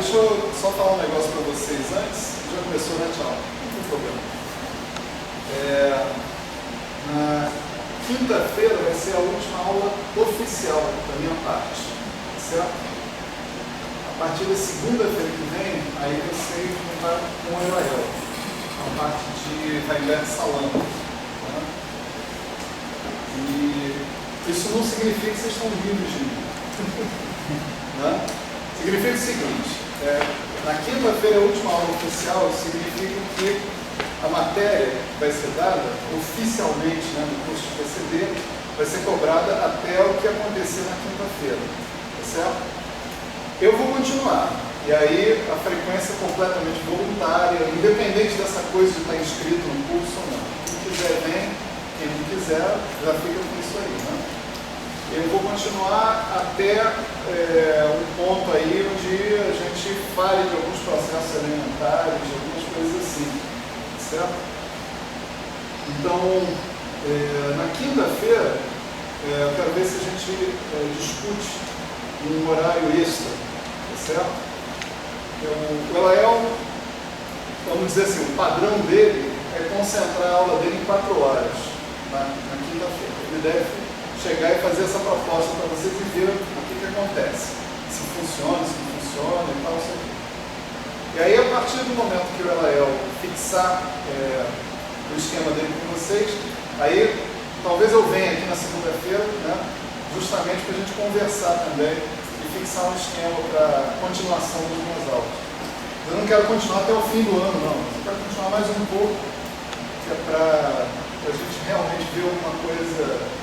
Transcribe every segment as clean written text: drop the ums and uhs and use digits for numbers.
deixa eu só falar um negócio para vocês antes. Já começou, né, tchau? Não tem problema. Na quinta-feira vai ser a última aula oficial da minha parte, certo? A partir da segunda-feira que vem, aí vocês vão estar com o Emael, a parte de Raimundo Salão. Né? E isso não significa que vocês estão livres de mim. Né? Significa o seguinte, na quinta-feira, a última aula oficial, significa que a matéria que vai ser dada oficialmente, né, no curso de PCD, vai ser cobrada até o que acontecer na quinta-feira, tá certo? Eu vou continuar, e aí a frequência é completamente voluntária, independente dessa coisa de estar inscrito no curso ou não. Quem quiser vem, quem não quiser já fica com isso aí, né? Eu vou continuar até um ponto aí onde a gente fale de alguns processos elementares, de algumas coisas assim, certo? Então, na quinta-feira, eu quero ver se a gente discute um horário extra, tá certo? O Elael, vamos dizer assim, o padrão dele é concentrar a aula dele em 4 horas, na quinta-feira. Ele deve chegar e fazer essa proposta para vocês e ver o que acontece. Se funciona, se não funciona e tal, isso aqui. E aí, a partir do momento que o Elael fixar o esquema dele com vocês, aí talvez eu venha aqui na segunda-feira, né, justamente para a gente conversar também e fixar um esquema para continuação das minhas aulas. Eu não quero continuar até o fim do ano, não. Eu quero continuar mais um pouco, que é para a gente realmente ver alguma coisa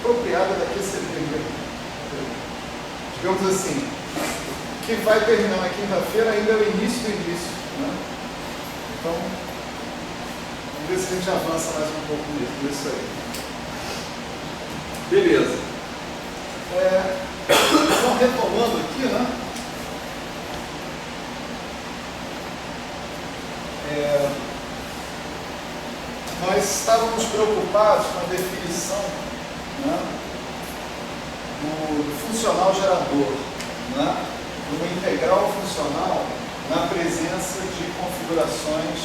apropriada daquele setembro. Digamos assim, o que vai terminar na quinta-feira ainda é o início do início. Né? Então, vamos ver se a gente avança mais um pouco nisso aí. Beleza. Então, retomando aqui, né? Nós estávamos preocupados com a definição, né, do funcional gerador, né, do integral funcional na presença de configurações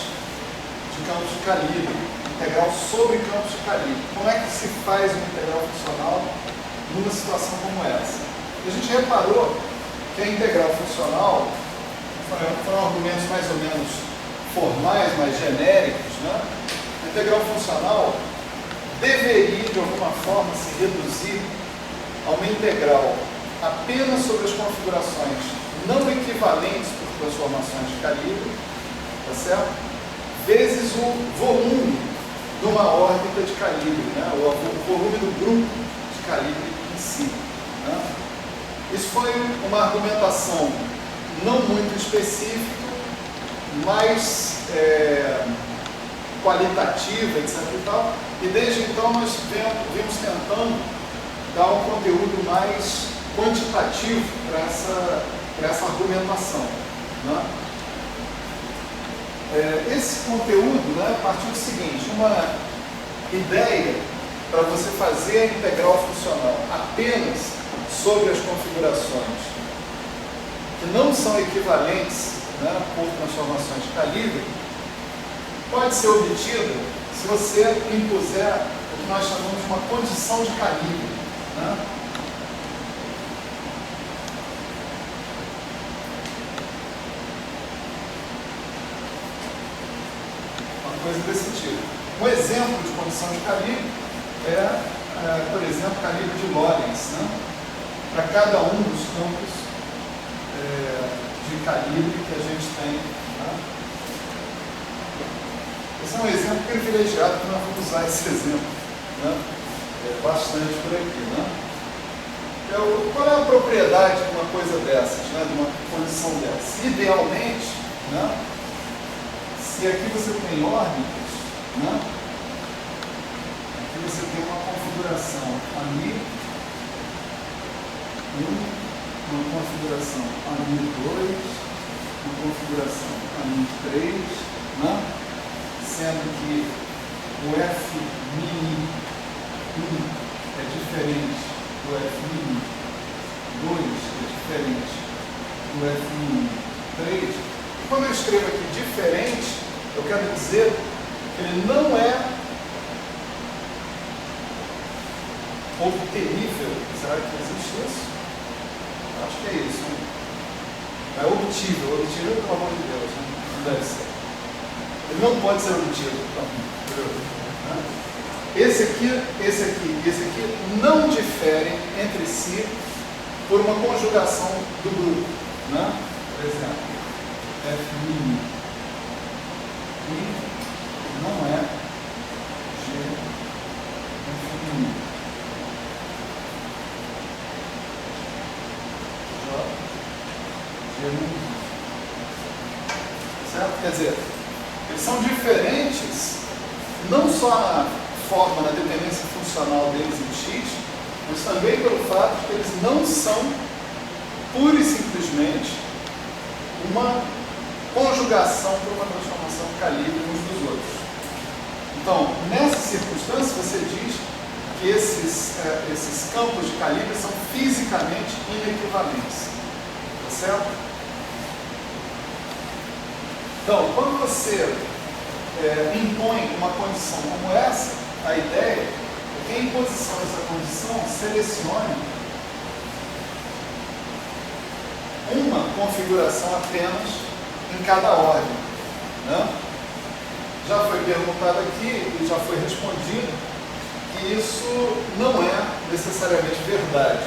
de campos de calibre, integral sobre campos de calibre. Como é que se faz um integral funcional numa situação como essa? E a gente reparou que a integral funcional foram argumentos mais ou menos formais, mais genéricos, né? A integral funcional deveria, de alguma forma, se reduzir a uma integral apenas sobre as configurações não equivalentes por transformações de calibre, tá certo? Vezes o volume de uma órbita de calibre, né? O volume do grupo de calibre em si. Né? Isso foi uma argumentação não muito específica, mas qualitativa, etc. e tal, e desde então nós vimos tentando dar um conteúdo mais quantitativo para essa argumentação. Né? Esse conteúdo, né, partiu do seguinte: uma ideia para você fazer a integral funcional apenas sobre as configurações que não são equivalentes, né, por transformações de calibre, pode ser obtida se você impuser o que nós chamamos de uma condição de calibre. Né? Uma coisa desse tipo. Um exemplo de condição de calibre por exemplo, calibre de Lorentz, né? Para cada um dos campos de calibre que a gente tem. Né? Esse é um exemplo privilegiado que nós vamos usar esse exemplo, né? Bastante por aqui. Né? Qual é a propriedade de uma coisa dessas, né? De uma condição dessas? Idealmente, né? Se aqui você tem órbitas, né? Aqui você tem uma configuração AMI1, uma configuração AMI2, uma configuração AMI3, né? Sendo que o F-mini 1 é diferente do F-mini 2, é diferente do F3. Quando eu escrevo aqui diferente, eu quero dizer que ele não é obtenível. Será que existe isso? Acho que é isso. Né? É obtível. Obtível, pelo amor de Deus. Né? Não deve ser. Ele não pode ser obtido. Esse aqui não diferem entre si por uma conjugação do grupo. Né? Por exemplo, F' não é G F'. Certo? Quer dizer, eles são diferentes não só na forma, na dependência funcional deles em X, mas também pelo fato de que eles não são pura e simplesmente uma conjugação por uma transformação de calibre uns dos outros. Então, nessa circunstância, você diz que esses campos de calibre são fisicamente inequivalentes. Tá certo? Então, quando você impõe uma condição como essa, a ideia é que a imposição dessa condição selecione uma configuração apenas em cada ordem. Né? Já foi perguntado aqui e já foi respondido que isso não é necessariamente verdade.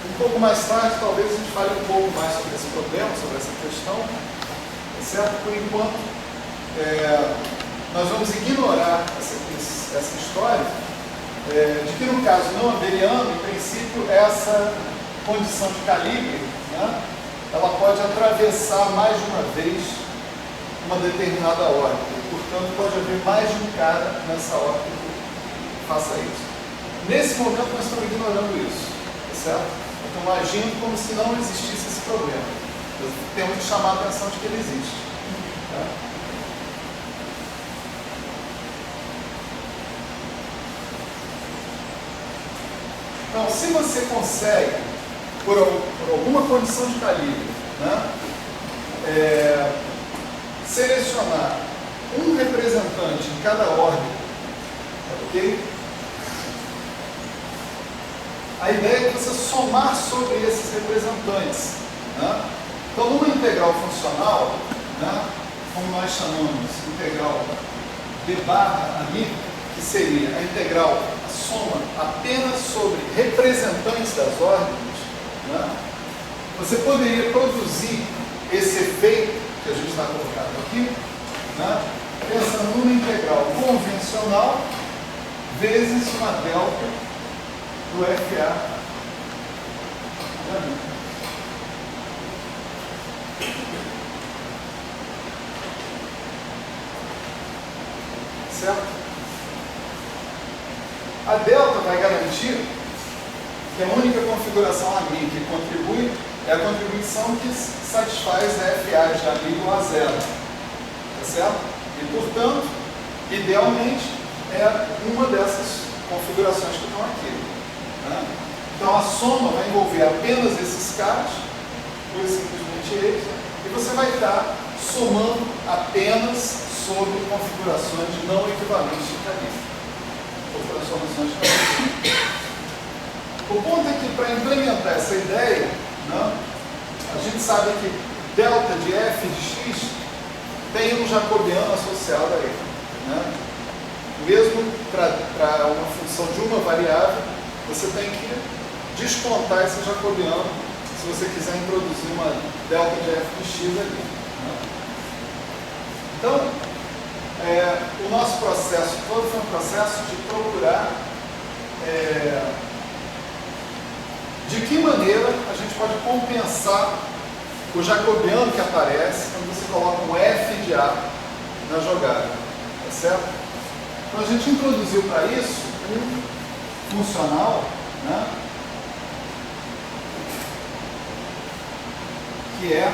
Um pouco mais tarde, talvez a gente fale um pouco mais sobre esse problema, sobre essa questão, certo? Por enquanto, nós vamos ignorar essa história de que, no caso não abeliano, em princípio, essa condição de calibre, né, ela pode atravessar mais de uma vez uma determinada órbita. Portanto, pode haver mais de um cara nessa órbita que faça isso. Nesse momento, nós estamos ignorando isso, certo? Estamos agindo como se não existisse esse problema. Temos que chamar a atenção de que ele existe. Tá? Então, se você consegue, por alguma condição de calibre, né, selecionar um representante em cada órbita, ok? A ideia é que você somar sobre esses representantes. Né? Então, numa integral funcional, né, como nós chamamos integral d barra ali, que seria a integral, a soma apenas sobre representantes das órbitas, né, você poderia produzir esse efeito que a gente está colocando aqui, né, pensando numa integral convencional vezes uma delta do FA. Certo? A delta vai garantir que a única configuração ali que contribui é a contribuição que satisfaz a FA de ali igual a zero. Tá certo? E, portanto, idealmente, é uma dessas configurações que estão aqui. Né? Então, a soma vai envolver apenas esses caras, ou simplesmente eles, e você vai estar somando apenas sobre configurações não equivalentes de calibre, ou transformações de calibre. O ponto é que, para implementar essa ideia, né, a gente sabe que delta de f de x tem um jacobiano associado a ele. Né? Mesmo para uma função de uma variável, você tem que descontar esse jacobiano se você quiser introduzir uma delta de f de x ali. Né? Então, o nosso processo todo foi um processo de procurar de que maneira a gente pode compensar o jacobiano que aparece quando você coloca um f de a na jogada. Tá certo? Então a gente introduziu para isso um funcional, né, que é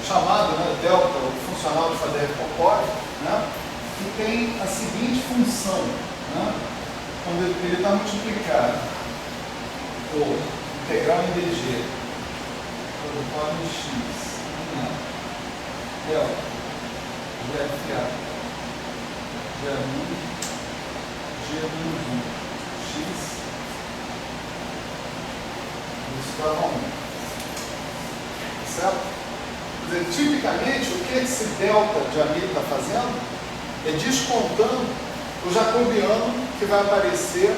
chamado, né, delta, o funcional de Faddeev-Popov, né, que tem a seguinte função, né, quando ele está multiplicado por integral em dg, conforme x, delta, GFA, G1, G1, x, isso dá 1. Certo? Quer dizer, tipicamente, o que esse delta de Amir está fazendo é descontando o jacobiano que vai aparecer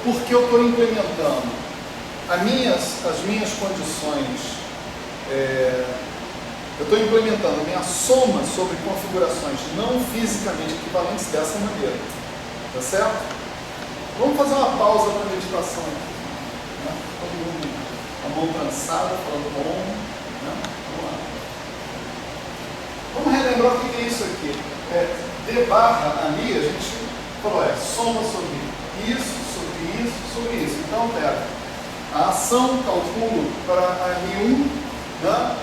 porque eu estou implementando as minhas condições, eu estou implementando a minha soma sobre configurações não fisicamente equivalentes dessa maneira. Tá certo? Vamos fazer uma pausa para a meditação aqui. Né? Todo mundo a mão cansada, falando bom. Né? Vamos lá. Vamos relembrar o que é isso aqui. D barra ali, a gente falou, soma sobre isso, sobre isso, sobre isso. Então, pega a ação, calculo para M1, né?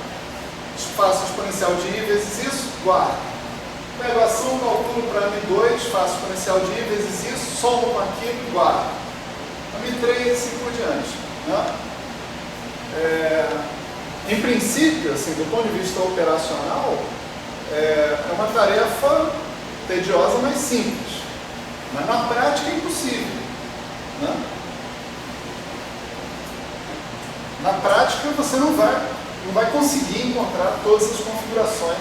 Faço exponencial de I vezes isso, guardo. Pego a ação, calculo para M2, faço exponencial de I vezes isso, somo com aquilo e guardo. M3 e assim por diante. Né? Em princípio, assim, do ponto de vista operacional, é uma tarefa tediosa, mas simples. Mas na prática é impossível. Né? Na prática você não vai conseguir encontrar todas as configurações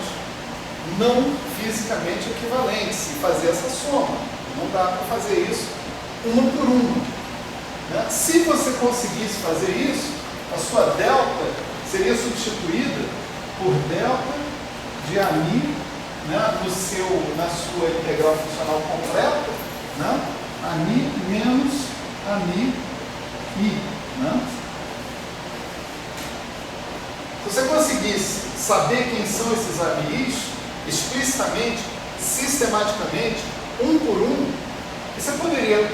não fisicamente equivalentes e fazer essa soma. Não dá para fazer isso uma por uma. Né? Se você conseguisse fazer isso, a sua delta seria substituída por delta de AMI, né, na sua integral funcional completa, né, AMI menos AMI I. Né? Se você conseguisse saber quem são esses AMIs, explicitamente, sistematicamente, um por um, você poderia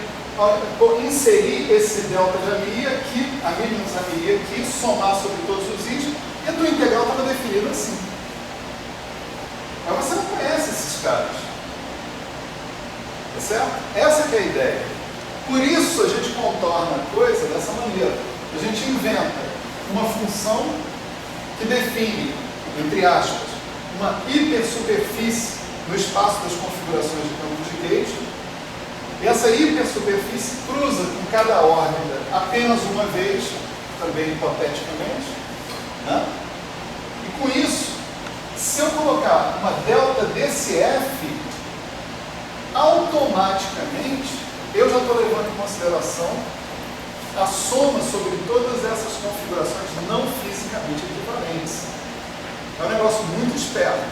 inserir esse delta de AMI aqui, AMI menos AMI aqui, somar sobre todos os itens, e a tua integral estava definida assim. Mas você não conhece esses caras. Tá certo? Essa que é a ideia. Por isso a gente contorna a coisa dessa maneira. A gente inventa uma função que define, entre aspas, uma hipersuperfície no espaço das configurações de campo de Gauge. E essa hipersuperfície cruza com cada órbita apenas uma vez, também hipoteticamente. Né? E com isso, se eu colocar uma delta desse F, automaticamente eu já estou levando em consideração a soma sobre todas essas configurações não fisicamente equivalentes. É um negócio muito esperto.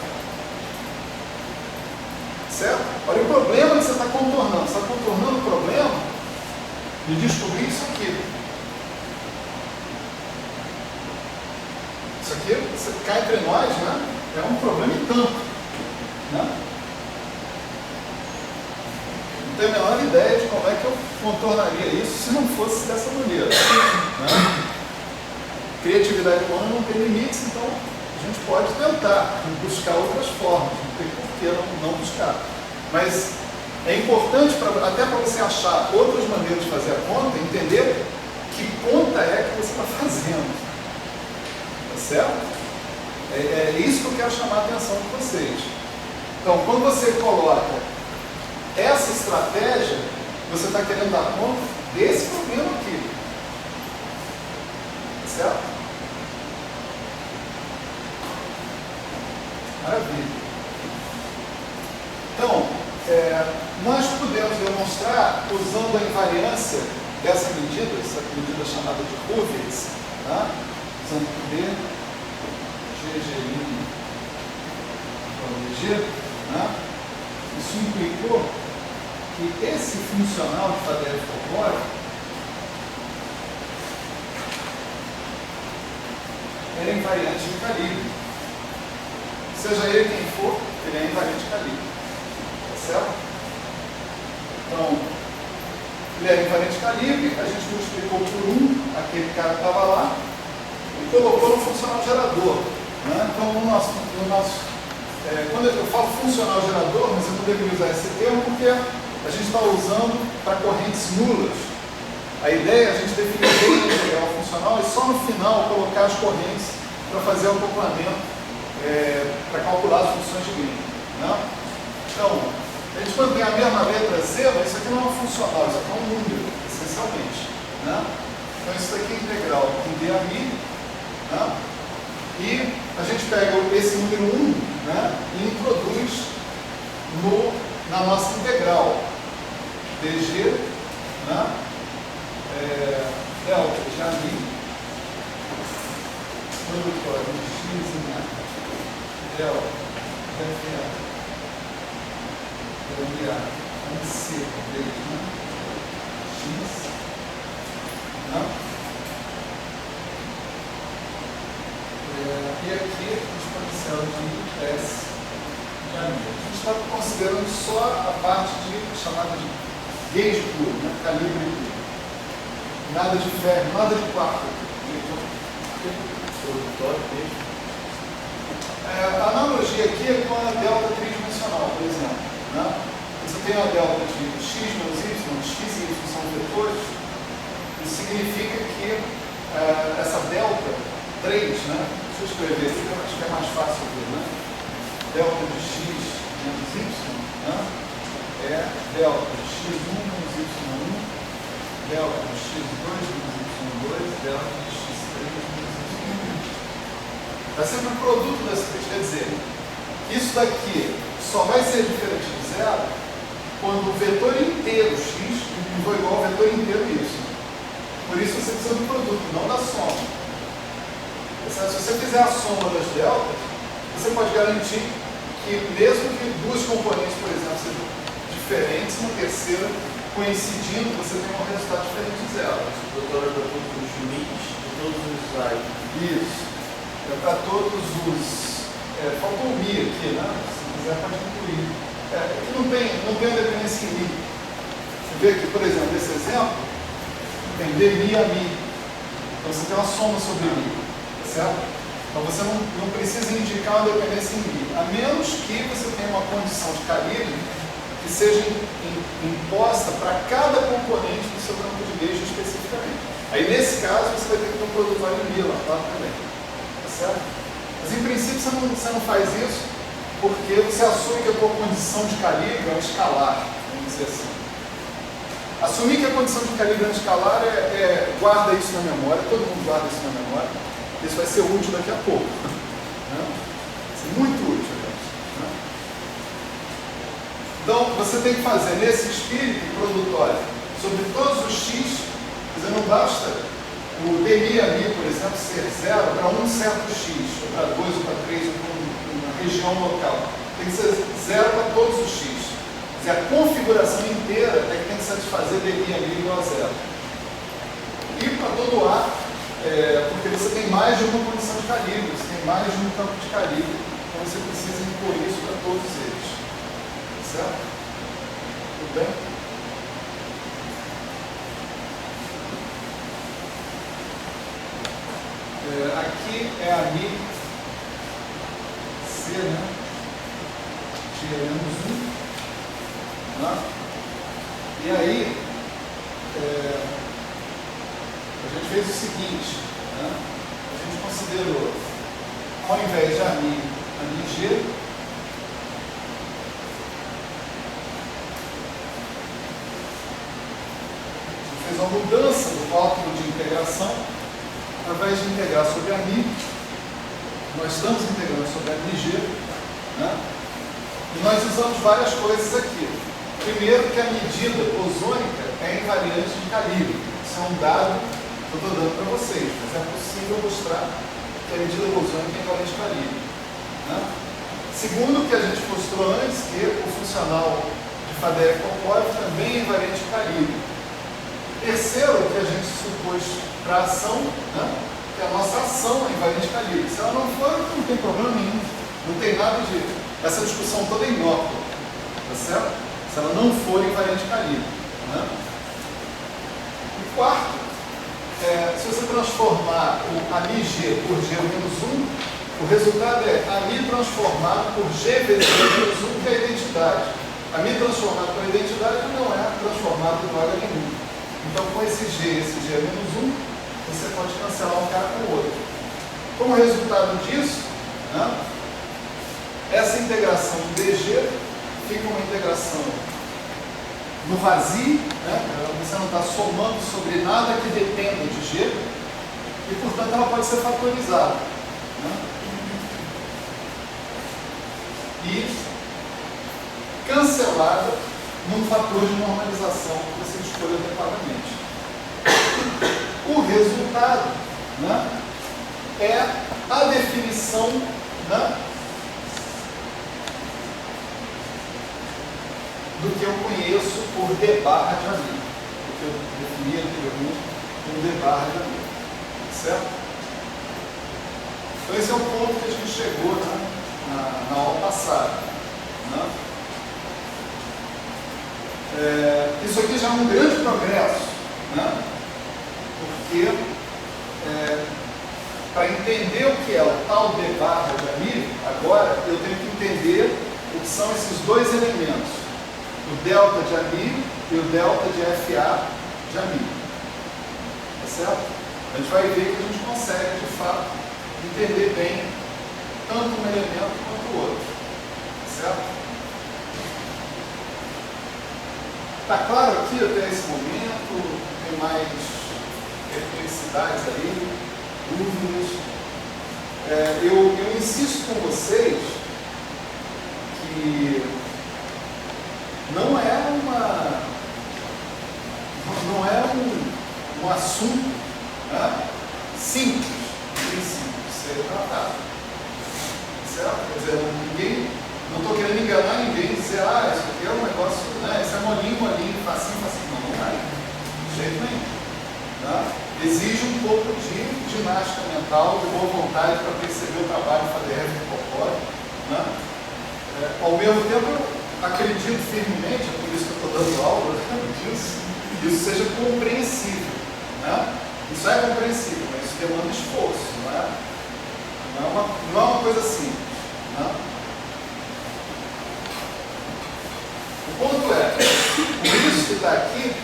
Certo? Olha o problema que você está contornando. Você está contornando o problema de descobrir isso aqui. Isso aqui, você cai entre nós, né? É um problema e tanto. Né? Não tenho a menor ideia de como é que eu contornaria isso se não fosse dessa maneira. Né? Criatividade humana não tem limites, então a gente pode tentar buscar outras formas, não tem por que não buscar. Mas é importante, até para você achar outras maneiras de fazer a conta, entender que conta é que você está fazendo. Tá certo? É isso que eu quero chamar a atenção de vocês. Então, quando você coloca essa estratégia, você está querendo dar conta desse problema aqui. Certo? Maravilha. Então, nós podemos demonstrar, usando a invariância dessa medida, essa medida chamada de Hurwitz, tá? Usando D, G, né? Isso implicou que esse funcional de Faddeev folclórico era invariante de calibre. Seja ele quem for, ele é invariante de calibre. Tá certo? Então, ele é invariante de calibre, a gente multiplicou por 1, aquele cara que estava lá, e colocou no funcional gerador. Né? Então, quando eu falo funcional gerador, mas eu não deveria usar esse termo porque a gente está usando para correntes nulas. A ideia é a gente definir bem a integral funcional final colocar as correntes para fazer o acoplamento, para calcular as funções de gain. Né? Então, a gente mantém a mesma letra Z, mas isso aqui não é um funcional, isso aqui é um número, essencialmente. Né? Então isso daqui é integral em d a mi, né? E a gente pega esse número 1, né, e introduz na nossa integral dg, né, delta de a mi, produtório de x em a, delta de a, em c, né, x, né? E aqui exponencial de S de a mi. A gente está considerando só a parte chamada de gauge puro, né? Calibre puro. Nada de ferro, nada de quarto. A analogia aqui é com a delta tridimensional, por exemplo. Né? Você tem a delta de x menos y, x e y são vetores, isso significa que essa delta 3, né? Deixa eu escrever aqui, acho que é mais fácil ver, né? Delta de x menos y, né? É delta de x1 menos y1, delta de x2 menos y2, delta de x3 menos y3. Está sempre o produto das três, quer dizer, isso daqui só vai ser diferente de zero quando o vetor inteiro x for igual ao vetor inteiro y. Por isso você precisa do produto, não da soma. Se você fizer a soma das deltas, você pode garantir que mesmo que duas componentes, por exemplo, sejam diferentes, uma terceira coincidindo, você tem um resultado diferente de zero. O doutor é para todos os limites de todos os usuários. Isso. É para todos os... faltou o mi aqui, né? Se quiser pode incluir. Aqui não tem uma dependência em mi. Você vê aqui, por exemplo, nesse exemplo, tem d mi a mi. Então você tem uma soma sobre mi. Certo? Então você não precisa indicar uma dependência em mi, a menos que você tenha uma condição de calibre que seja imposta para cada componente do seu campo de gauge especificamente. Aí nesse caso você vai ter que ter um produto em mi lá, claro, também. Tá certo? Mas em princípio você não faz isso porque você assume que a tua condição de calibre é um escalar, vamos dizer assim. Assumir que a condição de calibre é um escalar guarda isso na memória, todo mundo guarda isso na memória. Isso vai ser útil daqui a pouco. Né? Vai ser muito útil, gente. Né? Então, você tem que fazer nesse espírito produtório sobre todos os x, quer dizer, não basta o d mi a mi, por exemplo, ser zero para um certo x, ou para 2, ou para 3, ou para uma região local. Tem que ser zero para todos os x. Quer dizer, a configuração inteira é que tem que satisfazer d mi a mi igual a zero. E para todo A, porque você tem mais de uma condição de calibre, você tem mais de um campo de calibre, então você precisa impor isso para todos eles. Certo? Tudo bem? Aqui é a mi C, né? G menos 1. Né? E aí, a gente fez o seguinte, né? A gente considerou, ao invés de a mi G, a gente fez uma mudança do cálculo de integração. Ao invés de integrar sobre a mi, nós estamos integrando sobre a G, né? E nós usamos várias coisas aqui. Primeiro, que a medida bosônica é invariante de calibre. Isso é um dado que eu estou dando para vocês, mas é possível mostrar que a medida bosônica é invariante de calibre. Né? Segundo, que a gente mostrou antes, que o funcional de Faddeev-Popov também é invariante de calibre. Terceiro, que a gente supôs para a ação, né? Que a nossa ação é invariante de calibre. Se ela não for, não tem problema nenhum. Não tem nada de... Essa discussão toda é inócua. Tá certo? Se ela não for invariante de calibre. Né? E quarto, se você transformar a mi-g por g menos 1, o resultado é a mi transformado por g vezes g menos 1, que é a identidade. A mi transformado por identidade não é transformado em droga nenhuma. Então, com esse g menos 1, você pode cancelar um cara com o outro. Como resultado disso, né, essa integração do DG fica uma integração no vazio, né, você não está somando sobre nada que dependa de G, e portanto ela pode ser fatorizada. Né, e cancelada num fator de normalização que você escolhe adequadamente. O resultado, né, é a definição, né, do que eu conheço por D barra de amigo, do que eu defini anteriormente como D barra de amigo, certo? Então esse é o ponto que a gente chegou, né, na aula passada. Né? Isso aqui já é um grande progresso, né? Porque para entender o que é o tal D barra de amigo, agora eu tenho que entender o que são esses dois elementos, o delta de amigo e o delta de FA de amigo. Tá certo? A gente vai ver que a gente consegue, de fato, entender bem tanto um elemento quanto o outro. Tá certo? Está claro aqui até esse momento? Tem mais perplexidades aí, dúvidas? Eu insisto com vocês que não é um assunto, né, simples de ser tratado. Certo? Quer dizer, não estou querendo enganar ninguém e dizer, isso aqui é um negócio, né, isso é molinho, facinho. Não é. De jeito nenhum. Né? Exige um pouco de ginástica mental, de boa vontade para perceber o trabalho FADERV do Popó. Né? Ao mesmo tempo, eu acredito firmemente, é por isso que eu estou dando aula disso, que isso seja compreensível. Né? Isso é compreensível, mas isso demanda esforço. Não é uma coisa simples. Né? O ponto é, por isso que está aqui,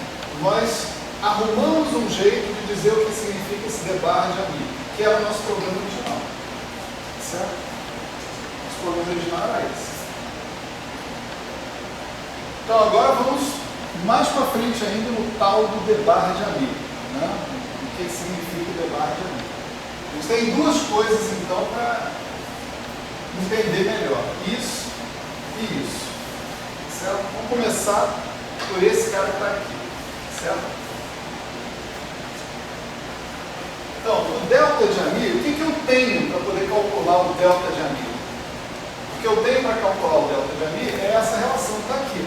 nós arrumamos um jeito de dizer o que significa esse D barra de amigo, que era o nosso problema original. Certo? Nosso problema original era esse. Então agora vamos mais para frente ainda no tal do D barra de amigo. Né? O que significa o D barra de amigo? A gente tem duas coisas então para entender melhor. Isso e isso. Certo? Vamos começar por esse cara que está aqui. Certo? Então, o delta de amigo, o que eu tenho para poder calcular o delta de amigo? O que eu tenho para calcular o delta de amigo é essa relação que está aqui.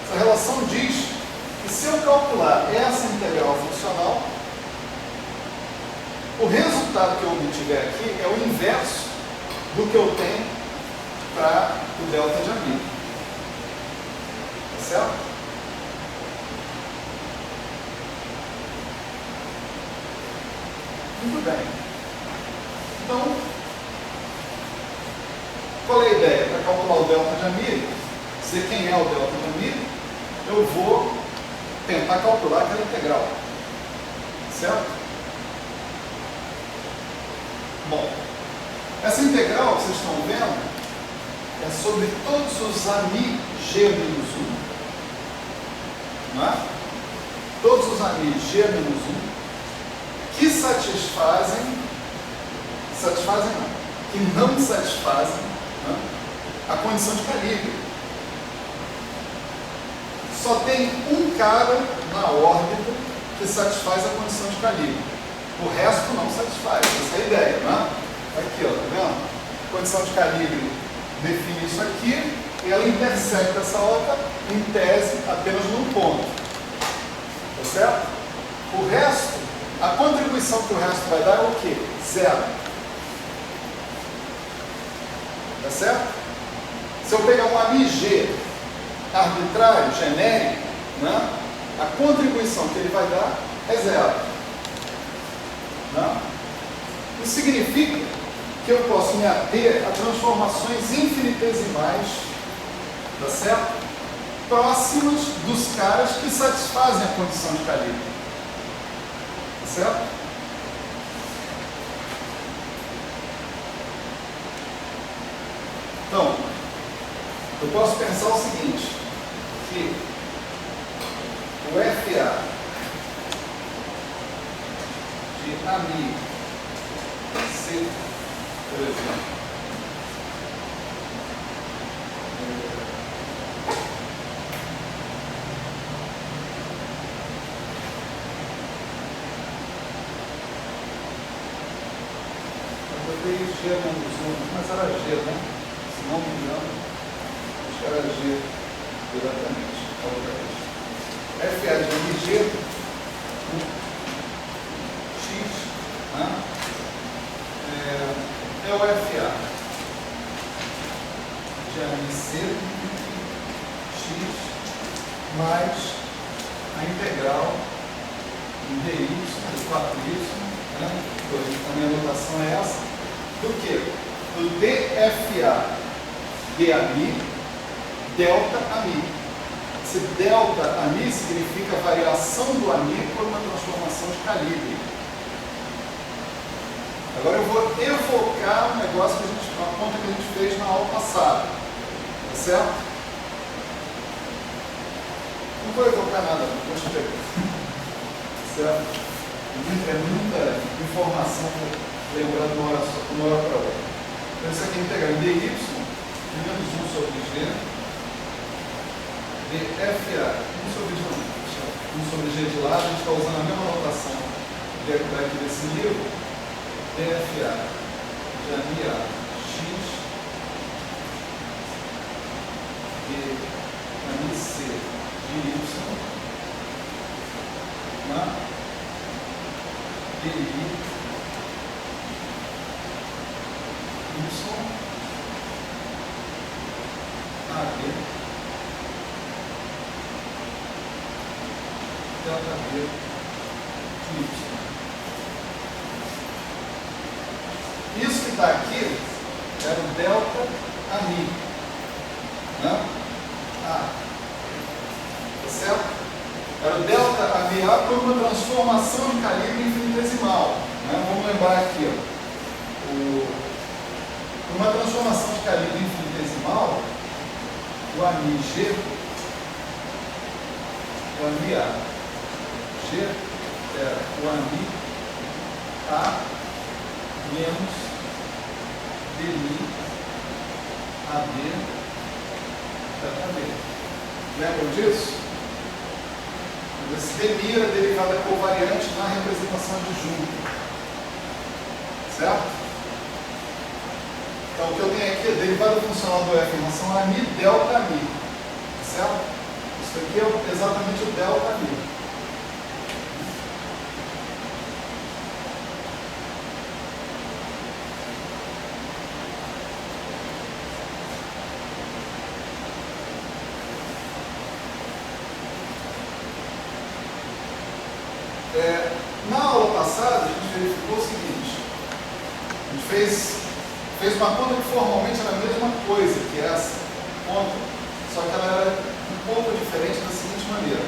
Essa relação diz que se eu calcular essa integral funcional, o resultado que eu obtiver aqui é o inverso do que eu tenho para o delta de amigo. Tá certo? Muito bem. Então, qual é a ideia? Para calcular o delta de amigo, dizer quem é o delta de amigo, eu vou tentar calcular aquela integral. Certo? Bom, essa integral, vocês estão vendo, é sobre todos os ami G-1. Não é? Todos os ami G-1 que que não satisfazem, né, a condição de calibre. Só tem um cara na órbita que satisfaz a condição de calibre. O resto não satisfaz. Essa é a ideia, né? Aqui, ó, tá vendo? A condição de calibre define isso aqui e ela intersecta essa outra, em tese, apenas num ponto. Tá certo? O resto, a contribuição que o resto vai dar é o quê? Zero. Tá certo? Se eu pegar um AMG arbitrário, genérico, né, a contribuição que ele vai dar é zero. Né? Isso significa que eu posso me ater a transformações infinitesimais, tá certo? Próximas dos caras que satisfazem a condição de calibre. Tá certo? eu posso pensar o seguinte, que o FA de AMI C, por exemplo, G menos 1, mas era G, né? Se não me engano, acho que era G diretamente. FA de MG, X, né? É o FA de MC, X, mais a integral em DY, de 4Y, né? A minha notação é essa. Do que? Do DFA de AMI, delta AMI. Esse delta AMI significa variação do AMI por uma transformação de calibre. Agora eu vou evocar um negócio, uma conta que a gente fez na aula passada. Tá certo? Não vou evocar nada, não. Vou escrever. Certo? É muita informação lembrando uma hora para outra. Então, isso aqui é integral em dy, menos 1 sobre g, dfa, 1 sobre g, 1 sobre g de lado, a gente está usando a mesma notação daqui desse livro, dfa de AMI A, x, de AMI C, de y, na di, AD delta B de Y. Isso que está aqui era o delta AMI, né? Tá certo? Era o delta AMI por uma transformação de calibre infinitesimal, né? Vamos lembrar aqui, ó. Uma transformação de calibre infinitesimal, o AMI G, o AMI A, G era o AMI A menos DI AD delta B. Lembram disso? Esse DI era derivada covariante na representação de Juncker. Certo? Então, o que eu tenho aqui é derivada funcional do F em relação a AMI, delta AMI. Certo? Isso aqui é exatamente o delta AMI. Na aula passada, a gente verificou o seguinte. A gente fez uma conta que formalmente era a mesma coisa que essa conta, só que ela era um pouco diferente da seguinte maneira.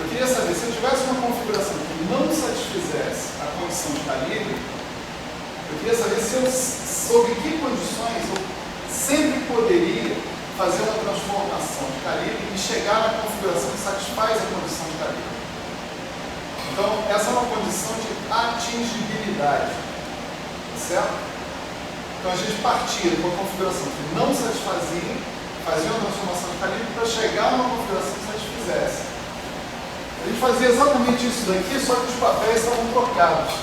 Eu queria saber, se eu tivesse uma configuração que não satisfizesse a condição de calibre, eu queria saber sob que condições eu sempre poderia fazer uma transformação de calibre e chegar na configuração que satisfaz a condição de calibre. Então, essa é uma condição de atingibilidade, certo? Então, a gente partia de uma configuração que não satisfazia, fazia uma transformação de calibre para chegar numa configuração que satisfizesse. A gente fazia exatamente isso daqui, só que os papéis estavam trocados,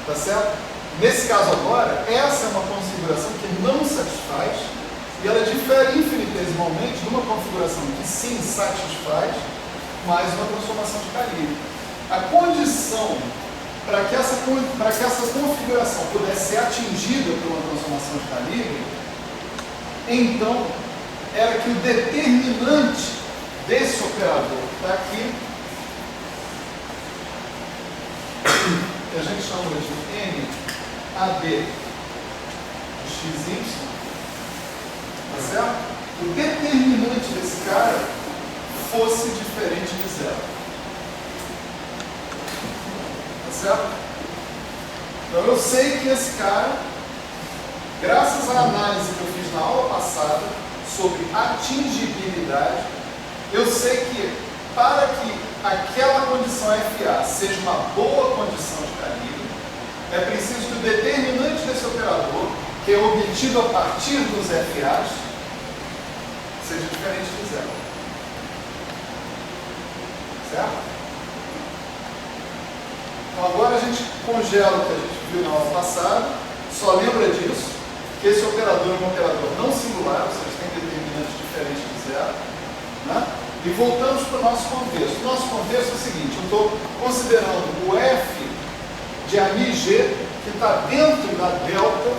tá certo? Nesse caso agora, essa é uma configuração que não satisfaz e ela difere infinitesimalmente de uma configuração que sim satisfaz, mais uma transformação de calibre. A condição para que essa configuração pudesse ser atingida por uma transformação de calibre, então, era que o determinante desse operador, que está aqui, que a gente chama de NAD de XY, tá certo? O determinante desse cara fosse diferente de zero. Certo? Então eu sei que esse cara, graças à análise que eu fiz na aula passada, sobre atingibilidade, eu sei que para que aquela condição FA seja uma boa condição de calibre, é preciso que o determinante desse operador, que é obtido a partir dos FAs, seja diferente de zero. Certo? Então agora a gente congela o que a gente viu na aula passada, só lembra disso, que esse operador é um operador não singular, ou seja, tem determinantes diferentes de zero, né? E voltamos para o nosso contexto. O nosso contexto é o seguinte: eu estou considerando o f de AMIG, que está dentro da delta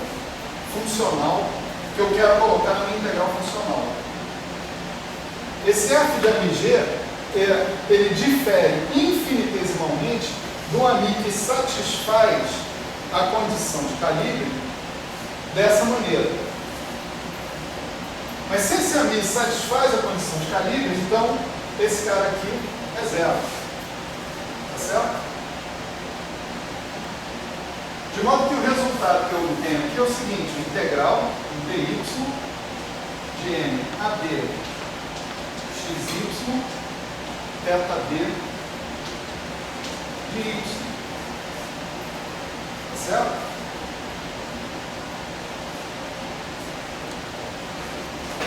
funcional que eu quero colocar na minha integral funcional. Esse f de AMIG, ele difere infinitesimalmente do AMI que satisfaz a condição de calibre dessa maneira. Mas se esse AMI satisfaz a condição de calibre, então esse cara aqui é zero. Tá certo? De modo que o resultado que eu tenho aqui é o seguinte: o integral dy de m a b xy θ b de y. Tá certo?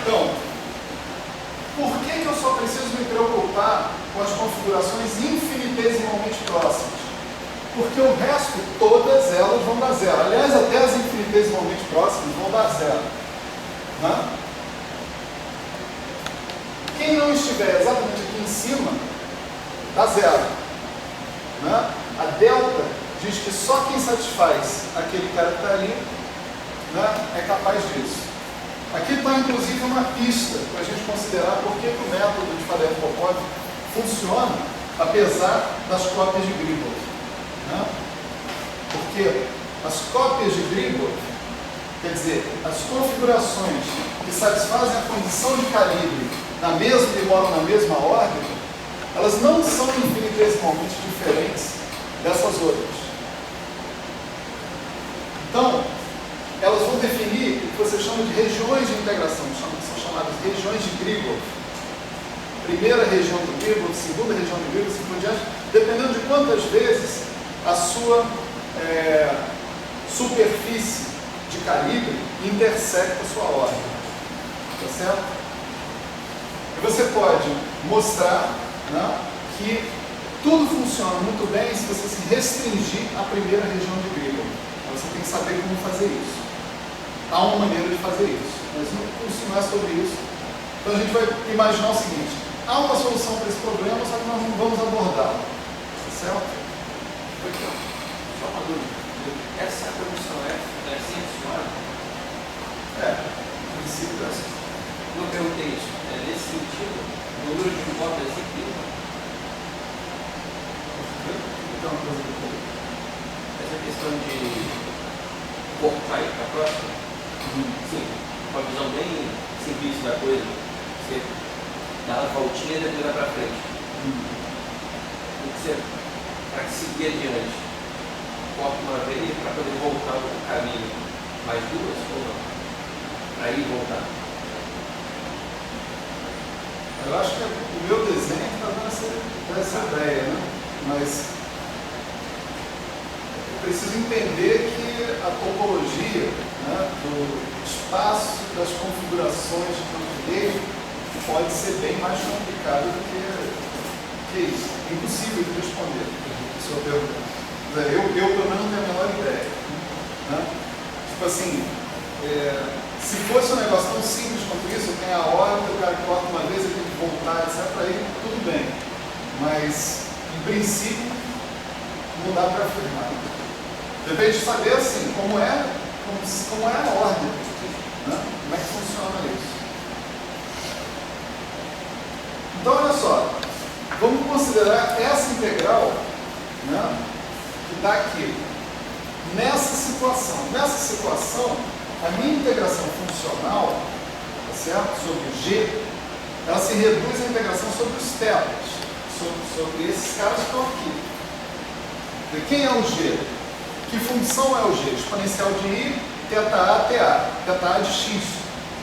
Então, por que eu só preciso me preocupar com as configurações infinitesimalmente próximas? Porque o resto, todas elas vão dar zero. Aliás, até as infinitesimalmente próximas vão dar zero. Né? Quem não estiver exatamente aqui em cima, dá zero. Né? A delta diz que só quem satisfaz aquele cara que está ali, né, é capaz disso. Aqui está, inclusive, uma pista para a gente considerar por que o método de Faddeev-Popov funciona, apesar das cópias de Gribov. Né? Porque as cópias de Gribov, quer dizer, as configurações que satisfazem a condição de calibre e moram na mesma órbita, elas não são infinitesimalmente diferentes dessas outras. Então, elas vão definir o que você chama de regiões de integração, que são chamadas regiões de Gribov. Primeira região de Gribov, segunda região de Gribov, assim por diante, dependendo de quantas vezes a sua superfície de calibre intersecta a sua órbita. Tá certo? E você pode mostrar, né, que tudo funciona muito bem se você se restringir à primeira região de Gribov. Você tem que saber como fazer isso. Há uma maneira de fazer isso, mas o curso não é sobre isso. Então a gente vai imaginar o seguinte: há uma solução para esse problema, só que nós não vamos abordá-lo. Certo? Só uma dúvida. Essa condição F é sempre senhora? No princípio é assim. Não perguntei isso. É nesse sentido, o número de hipóteses é sempre Então, essa questão de cortar aí para a próxima. Sim, uma visão bem simplista da coisa. Você dá a voltinha e depois vai para frente. Para seguir adiante, corta uma vez para poder voltar no caminho. Mais duas ou não? Para ir e voltar. Eu acho que o meu desenho está dando essa ideia, né? Mas eu preciso entender que a topologia, né, do espaço das configurações de campo de rede pode ser bem mais complicado do que isso. É impossível de responder a sua pergunta. Eu pelo menos não tenho a menor ideia. Né? Tipo assim, se fosse um negócio tão simples quanto isso, eu tenho a órbita, o cara corta uma vez, ele tem que voltar, etc. Aí tudo bem. Mas, em princípio, não dá para afirmar. Depende de saber assim, como é a ordem, né? Como é que funciona isso. Então, olha só, vamos considerar essa integral, né, que está aqui, nessa situação. Nessa situação, a minha integração funcional, tá certo? Sobre o G, ela se reduz à integração sobre os tetas, sobre esses caras que estão aqui. E quem é o G? Que função é o G? Exponencial de I, θA, TA, θA de X.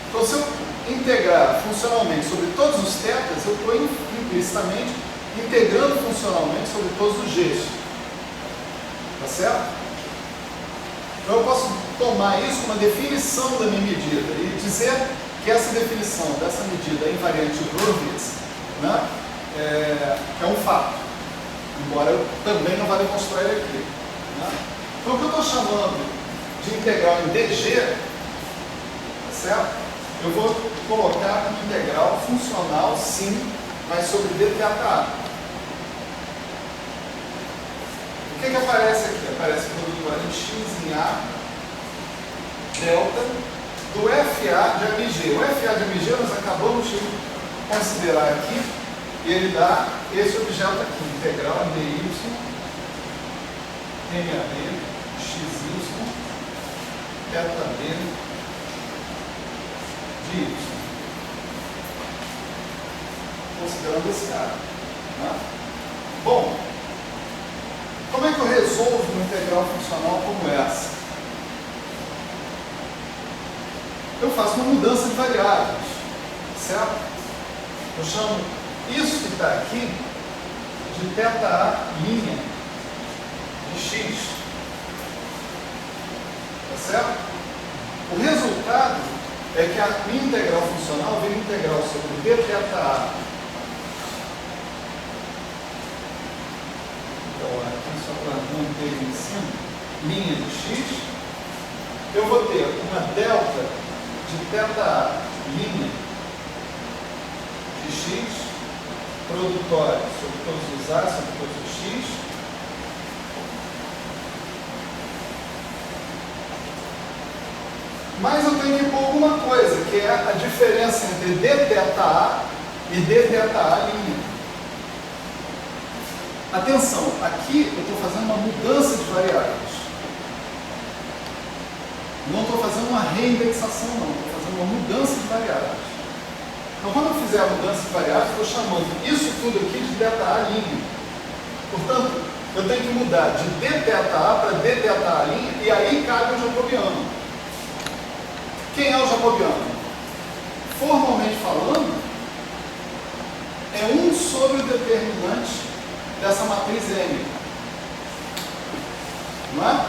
Então, se eu integrar funcionalmente sobre todos os tetas, eu estou implicitamente integrando funcionalmente sobre todos os Gs. Tá certo? Então eu posso tomar isso como uma definição da minha medida e dizer que essa definição dessa medida é invariante de Hurwitz, né, é um fato, embora eu também não vá demonstrar ele aqui. Né? Então o que eu estou chamando de integral em dg, tá certo? Eu vou colocar como integral funcional, sim, mas sobre dθ. O que aparece aqui? Aparece o produto em x em a delta do FA de AMG. O FA de AMG nós acabamos de considerar aqui e ele dá esse objeto aqui, integral dy MAB xy θB de y. Considerando esse cara. Né? Bom, como é que eu resolvo uma integral funcional como essa? Eu faço uma mudança de variáveis, certo? Eu chamo isso que está aqui de θA' de x, tá certo? O resultado é que a minha integral funcional vem integral sobre dθ. Então, aqui só para manter em cima, linha de x, eu vou ter uma delta de θ' de x, produtória sobre todos os a, sobre todos os x, mas eu tenho que pôr alguma coisa, que é a diferença entre dθ e dθ'. Atenção, aqui eu estou fazendo uma mudança de variáveis. Não estou fazendo uma reindexação, não. Estou fazendo uma mudança de variáveis. Então, quando eu fizer a mudança de variáveis, estou chamando isso tudo aqui de dθ'. Portanto, eu tenho que mudar de dθ para dθ', e aí cabe o jacobiano. Quem é o jacobiano? Formalmente falando, é 1 sobre o determinante dessa matriz M. Não é?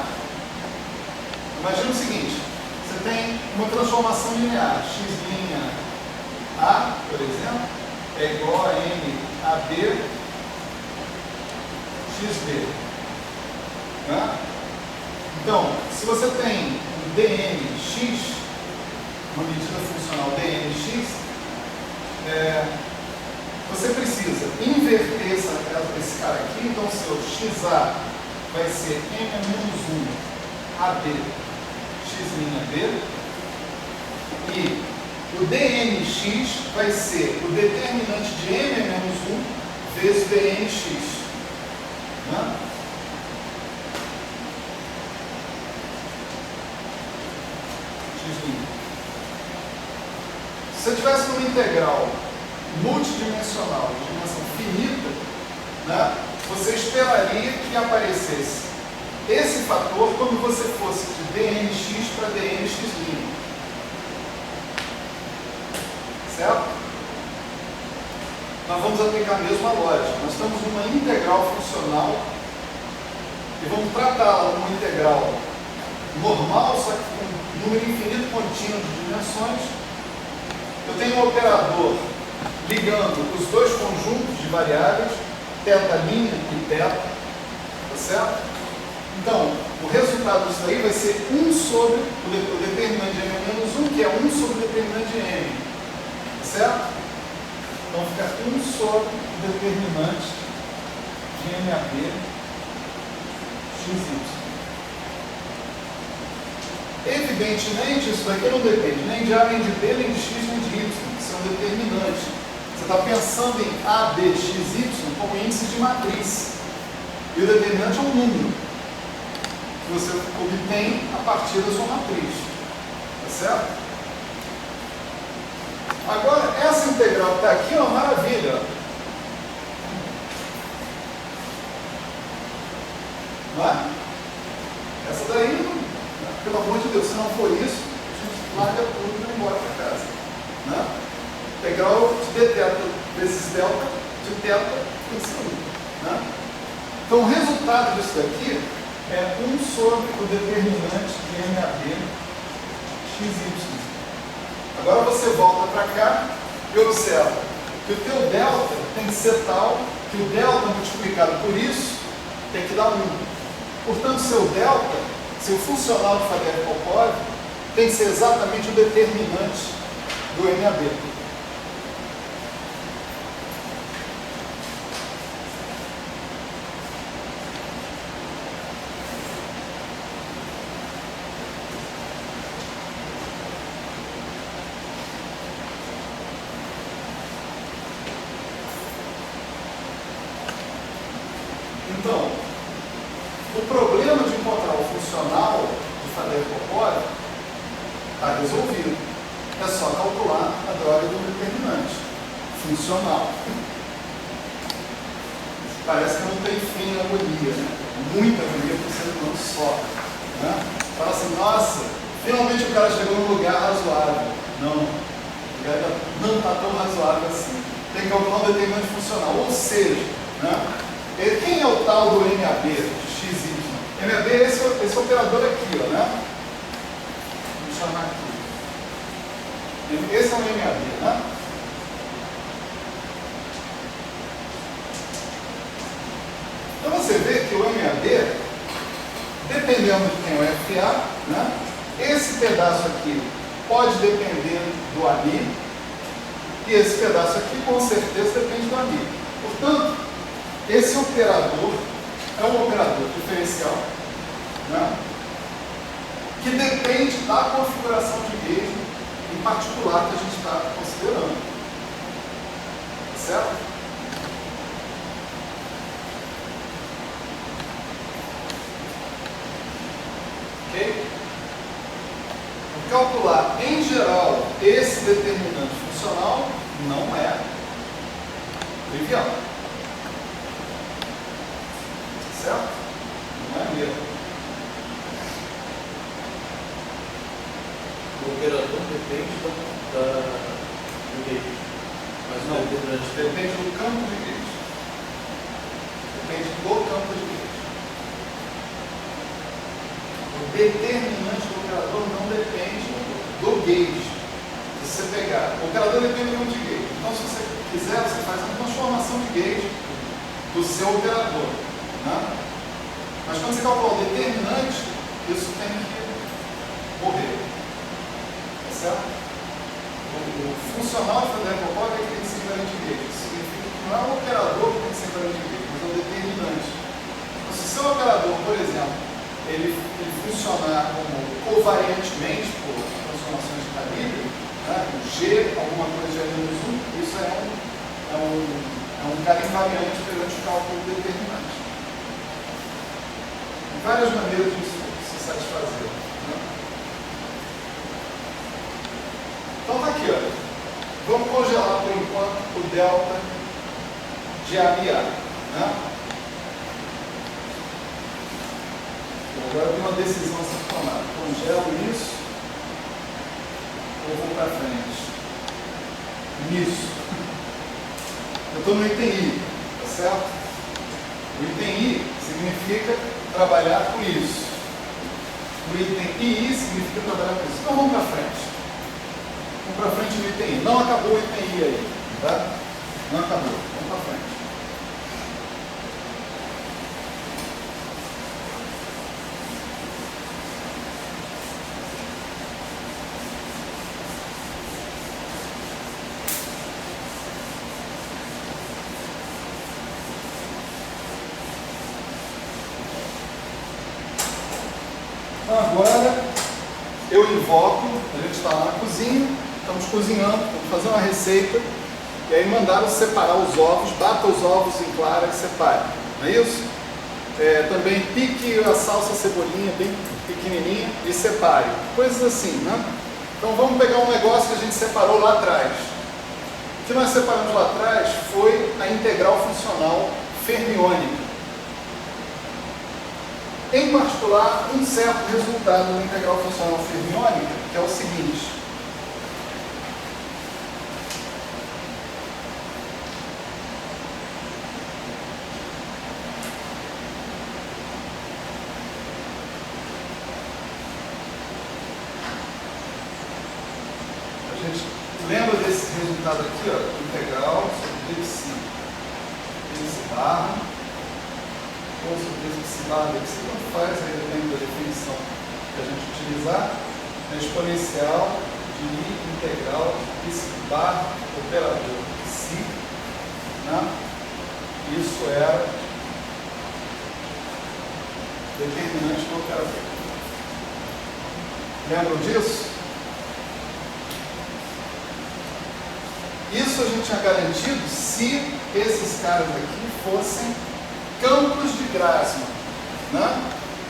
Imagina o seguinte, você tem uma transformação linear, x' A, por exemplo, é igual a M AB xB. Né? Então, se você tem um dnx, uma medida funcional dnx, você precisa inverter esse cara aqui. Então, o seu xa vai ser m-1 AB x'b, e o dnx vai ser o determinante de m-1 vezes dnx. Né? Se eu tivesse uma integral multidimensional, de dimensão finita, né, você esperaria que aparecesse esse fator quando você fosse de dnx para dnx'. Certo? Nós vamos aplicar a mesma lógica. Nós estamos numa integral funcional e vamos tratá-la como uma integral normal, só que com um número infinito contínuo de dimensões. Eu tenho um operador ligando os dois conjuntos de variáveis, θ' e θ, tá certo? Então, o resultado disso aí vai ser 1 sobre o determinante de m-1, que é 1 sobre o determinante de m, tá certo? Então, fica 1 sobre o determinante de MAB xy. Evidentemente, isso daqui não depende nem de A, nem de B, nem de X, nem de Y. Isso é um determinante. Você está pensando em A, B, X, Y como índice de matriz. E o determinante é um número que você obtém a partir da sua matriz. Tá certo? Agora, essa integral que está aqui é uma maravilha. Não é? Essa daí, pelo amor de Deus, se não for isso, a gente larga tudo e vai embora para casa. Né? Integral de dθ vezes delta de θ em C1. Né? Então o resultado disso daqui é 1 sobre o determinante de MAB xy. Agora você volta para cá e observa que o teu delta tem que ser tal que o delta multiplicado por isso tem que dar 1. Portanto, seu delta, seu funcional de Fourier-Popov, tem que ser exatamente o determinante do MAB. Então, o problema de encontrar o funcional de Fourier-Popov está resolvido. É só calcular a droga do determinante funcional. Parece que não tem fim a agonia, né? Muita agonia para o ser humano só. Né? Fala assim, nossa, finalmente o cara chegou num lugar razoável. Não, o lugar não está tão razoável assim. Tem que calcular um determinante funcional. Ou seja, né? Quem é o tal do MAB de XY? MAB é esse operador aqui, ó, né? Vamos chamar aqui. Esse é o MAB, né? Então você vê que o MAB, dependendo de quem é o FA, né? Esse pedaço aqui pode depender do AMI, e esse pedaço aqui com certeza depende do AMI. Portanto, esse operador é um operador diferencial, né? Que depende da configuração de gauge em particular que a gente está considerando. Certo? Ok? Calcular, em geral, esse determinante funcional não é trivial. Certo? Não é mesmo. O operador depende do gauge. Mas Não, determinante depende do campo de gauge. Depende do campo de gauge. O determinante do operador não depende do gauge. Se você pegar, o operador depende do campo de gauge. Então, se você quiser, você faz uma transformação de gauge do seu operador. Né? Mas quando você calcula o determinante, isso tem que morrer. Tá certo? O funcional de Fourier-Popov é que tem que ser invariante de gauge. Isso significa que não é o operador que tem que ser invariante de gauge, mas é o determinante. Então, se o seu operador, por exemplo, ele funcionar como covariantemente por transformações de calibre, né, G, alguma coisa de N-1, isso é um cara invariante perante o cálculo determinante. Várias maneiras de se satisfazer. Né? Então está aqui, olha. Vamos congelar por enquanto o delta de ABA. Né? Agora tem uma decisão a ser tomada. Congelo isso ou vou para frente? Nisso. Eu estou no item I, tá certo? O item I significa trabalhar com isso. O item I significa trabalhar com isso. Então vamos para frente. Vamos para frente no item I. Não acabou o item I aí, tá? Não acabou. Vamos para frente. Agora eu invoco, a gente está lá na cozinha, estamos cozinhando, vamos fazer uma receita, e aí mandaram separar os ovos, bata os ovos em clara e separe, não é isso? Também pique a salsa, a cebolinha bem pequenininha e separe, coisas assim, né? Então vamos pegar um negócio que a gente separou lá atrás. O que nós separamos lá atrás foi a integral funcional fermiônica. Em particular, um certo resultado da integral funcional fermiônica, que é o seguinte. A gente lembra desse resultado aqui, ó, integral sobre dpsi barra, ou sobre dpsi barra dpsi, tanto faz, aí depende da definição que a gente utilizar, é exponencial de integral dpsi barra operador psi, né? Isso é determinante do operador. Lembram disso? Isso a gente tinha garantido se esses caras aqui fossem campos de Grassmann, né?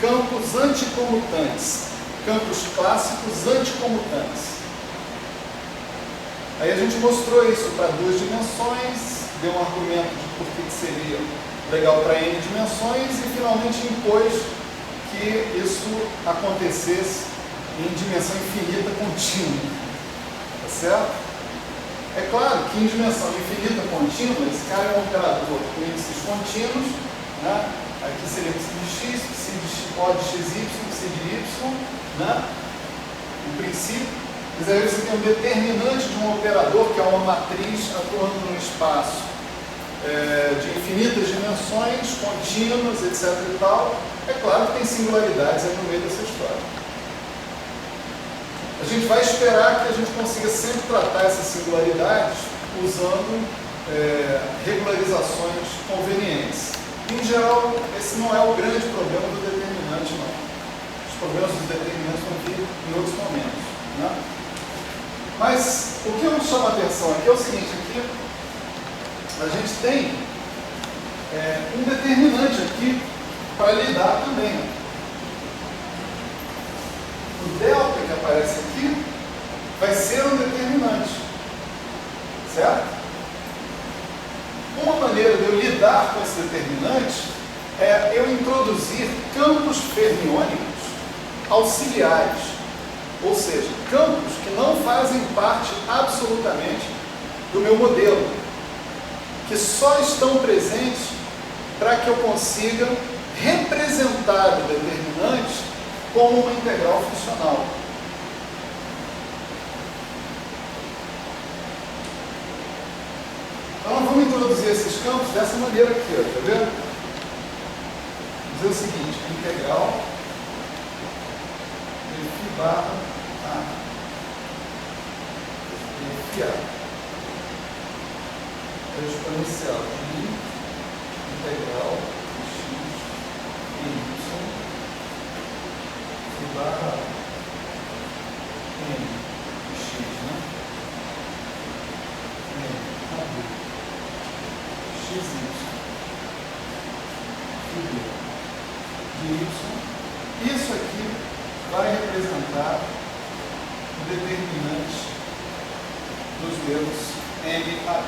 Campos anticomutantes, campos clássicos anticomutantes. Aí a gente mostrou isso para 2 dimensões, deu um argumento de por que seria legal para n dimensões e finalmente impôs que isso acontecesse em dimensão infinita contínua. Tá certo? É claro que em dimensão infinita contínua, esse cara é um operador com índices contínuos, né? Aqui seria psi de x, psi de pó de xy, psi de y, né? No princípio. Mas aí você tem um determinante de um operador, que é uma matriz atuando no espaço de infinitas dimensões, contínuas, etc. e tal. É claro que tem singularidades aí no meio dessa história. A gente vai esperar que a gente consiga sempre tratar essas singularidades usando regularizações convenientes. Em geral, esse não é o grande problema do determinante, não. Os problemas dos determinantes vão vir em outros momentos, né? Mas o que eu chamo a atenção aqui é o seguinte, aqui a gente tem um determinante aqui para lidar também. Né? O delta que aparece aqui vai ser um determinante, certo? Uma maneira de eu lidar com esse determinante é eu introduzir campos fermiônicos auxiliares. Ou seja, campos que não fazem parte absolutamente do meu modelo, que só estão presentes para que eu consiga representar o determinante como uma integral funcional. Então, nós vamos introduzir esses campos dessa maneira aqui, ó, tá vendo? Vamos dizer o seguinte, integral f barra a f a é exponencial de integral de x e y f barra n de x, né? N a b x y de y. Isso aqui vai representar o determinante dos meus n a b.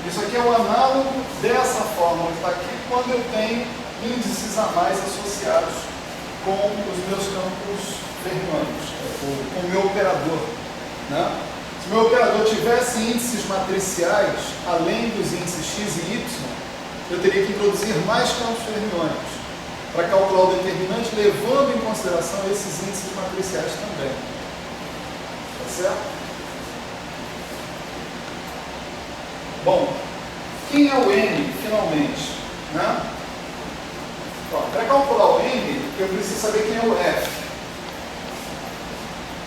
Isso aqui é o análogo dessa fórmula que está aqui quando eu tenho índices a mais associados com os meus campos fermiônicos, com o meu operador, né? Se o meu operador tivesse índices matriciais, além dos índices x e y, eu teria que introduzir mais campos fermiônicos para calcular o determinante, levando em consideração esses índices matriciais também. Tá certo? Bom, quem é o n, finalmente? Né? Para calcular o n, eu preciso saber quem é o f.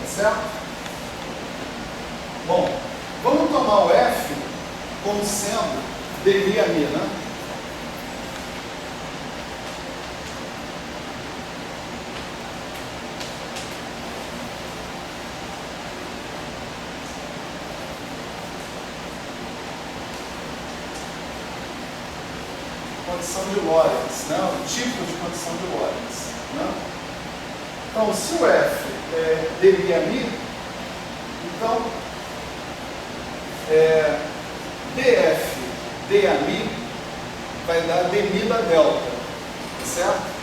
Tá certo? Bom, vamos tomar o f como sendo dmi a mi, né? Condição de Lorentz, né? O tipo de condição de Lorentz, né? Então, se o f é dmi a mi, então df d a mi vai dar dmi da delta, certo?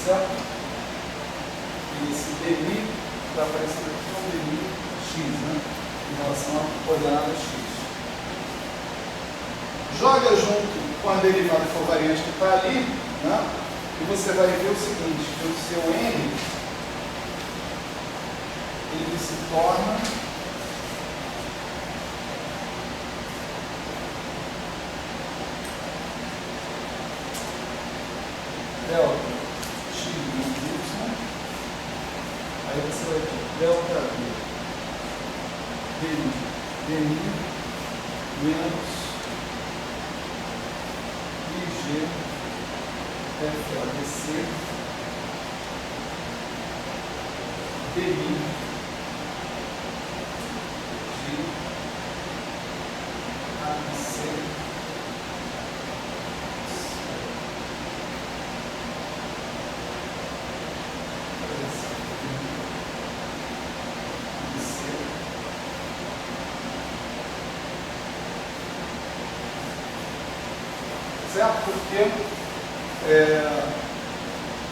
certo? E esse dmi está aparecendo aqui é um dmi x, né? Em relação à coordenada x. Joga junto com a derivada covariante que está ali, né? E você vai ver o seguinte, que o seu n, ele se torna delta x menos y, aí você vai ter delta dmi menos ig FABC dmi de ABC certo? Porque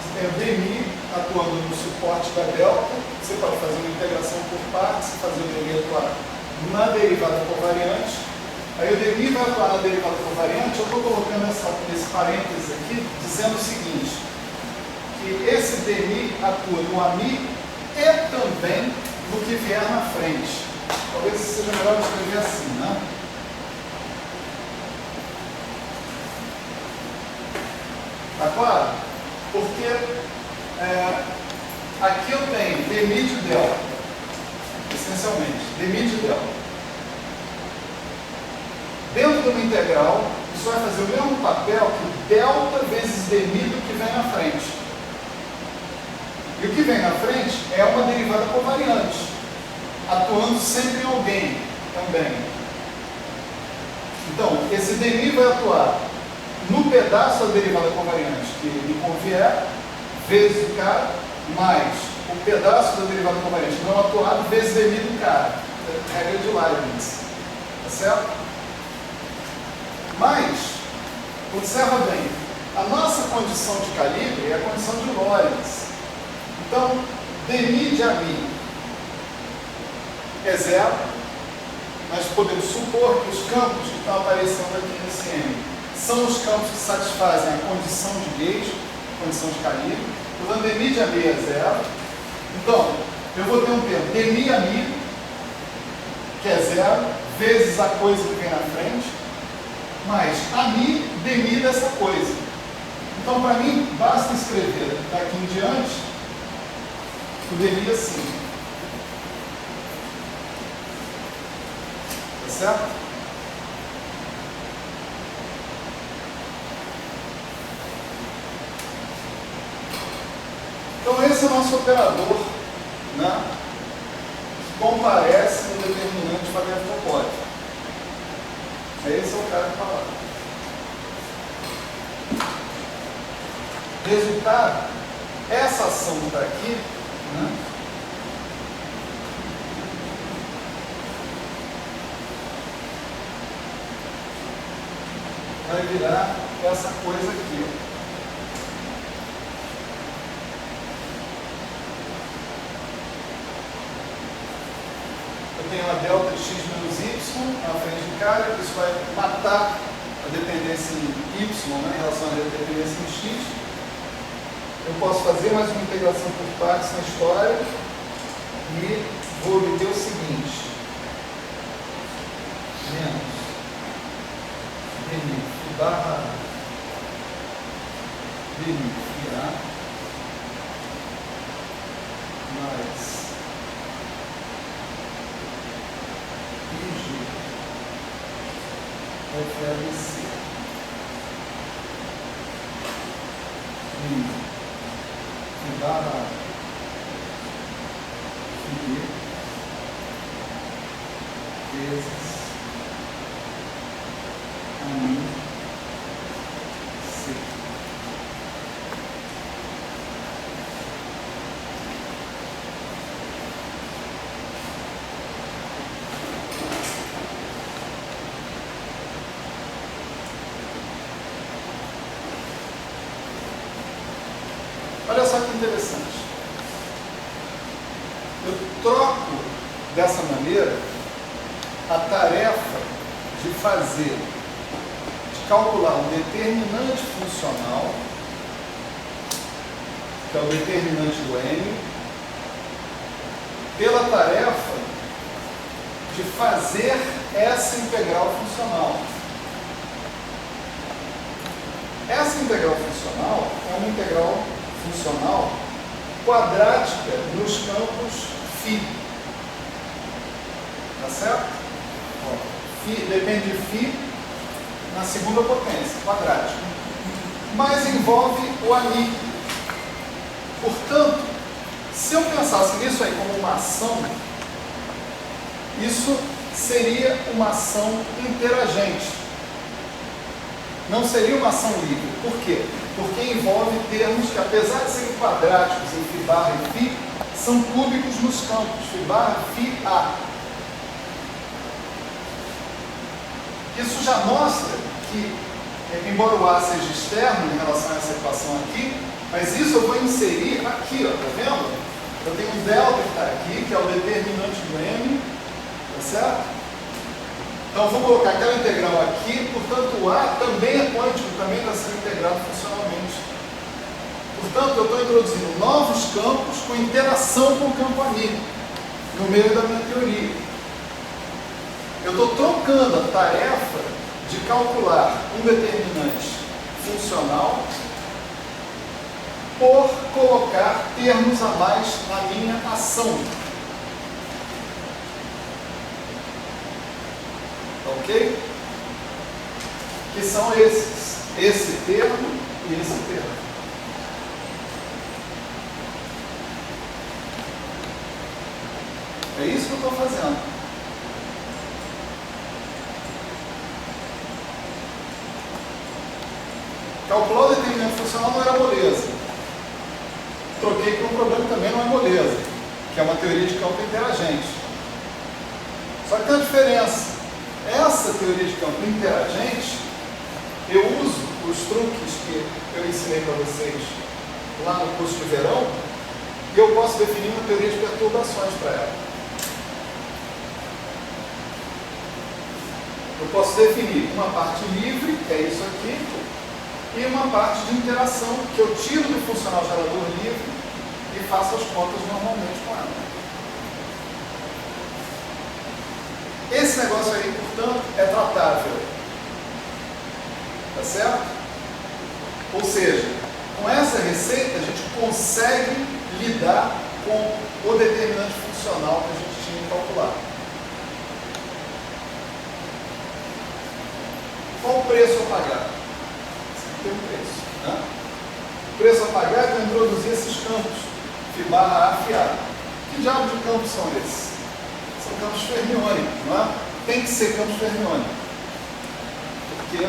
você tem o dmi atuando no suporte da delta, você pode fazer uma integração por partes, fazer o dmi atuar na derivada covariante, aí o dmi vai atuar na derivada covariante. Eu estou colocando esse parênteses aqui, dizendo o seguinte, que esse dmi atua no ami e também no que vier na frente. Talvez seja melhor escrever assim, né? Tá claro? Porque aqui eu tenho dmi de delta, essencialmente, dmi de delta. Dentro de uma integral, isso vai fazer o mesmo papel que delta vezes dmi do que vem na frente. E o que vem na frente é uma derivada covariante, atuando sempre em alguém também. Então, esse dmi vai atuar no pedaço da derivada covariante que lhe convier, vezes o cara, mais o pedaço da derivada covariante não atuado, vezes dmi do cara. Regra de Leibniz. Tá certo? Mas, observa bem, a nossa condição de calibre é a condição de Lorentz. Então, dmi de ami é zero. Nós podemos supor que os campos que estão aparecendo aqui nesse M são os campos que satisfazem a condição de gauge, condição de calibre. Portanto, dmi de ami é zero. Então, eu vou ter um termo dmi ami, que é zero, vezes a coisa que vem na frente, mais ami dmi dessa coisa. Então, para mim, basta escrever daqui em diante o dmi assim. Tá certo? Então esse é o nosso operador, né, que comparece no determinante Faber-Topólico. Esse é o cara que está lá. Resultado, essa ação que está aqui, né, vai virar essa coisa aqui, ó. Eu tenho uma delta x menos y na frente de cara, que isso vai matar a dependência em y, né, em relação à dependência em x. Eu posso fazer mais uma integração por partes na história e vou obter o seguinte: menos dmi barra dmi A mais FABC e barra FB vezes ami C. Olha só que interessante. Eu troco dessa maneira a tarefa de calcular um determinante funcional, que é o determinante do M, pela tarefa de fazer essa integral funcional. Essa integral funcional é uma integral funcional quadrática nos campos φ. Tá certo? Ó, φ depende de φ na segunda potência, quadrática. Mas envolve o AMI. Portanto, se eu pensasse nisso aí como uma ação, isso seria uma ação interagente. Não seria uma ação livre. Por quê? Porque envolve termos que, apesar de serem quadráticos em φ barra e φ, são cúbicos nos campos φ barra φ A. Isso já mostra que, embora o A seja externo em relação a essa equação aqui, mas isso eu vou inserir aqui, ó, tá vendo? Eu tenho um delta que está aqui, que é o determinante do M, tá certo? Então eu vou colocar aquela integral aqui, portanto o A também é quântico, também está sendo integrado funcionalmente. Portanto, eu estou introduzindo novos campos com interação com o campo AMI, no meio da minha teoria. Eu estou trocando a tarefa de calcular um determinante funcional por colocar termos a mais na minha ação. Ok? Que são esses. Esse termo e esse termo. É isso que eu estou fazendo. Calcular o determinante funcional não era moleza. Troquei por um problema que também não é moleza, que é uma teoria de campo interagente. Só que tem uma diferença. Essa teoria de campo interagente, eu uso os truques que eu ensinei para vocês lá no curso de verão, e eu posso definir uma teoria de perturbações para ela. Eu posso definir uma parte livre, que é isso aqui, e uma parte de interação, que eu tiro do funcional gerador livre e faço as contas normalmente com ela. Esse negócio aí, portanto, é tratável. Tá certo? Ou seja, com essa receita a gente consegue lidar com o determinante funcional que a gente tinha que calcular. Qual o preço a pagar? Tem um preço. Né? O preço a pagar é para introduzir esses campos, φ barra A, φ A. Que diabo de campos são esses? São campos fermiônicos, não é? Tem que ser campos fermiônicos. Porque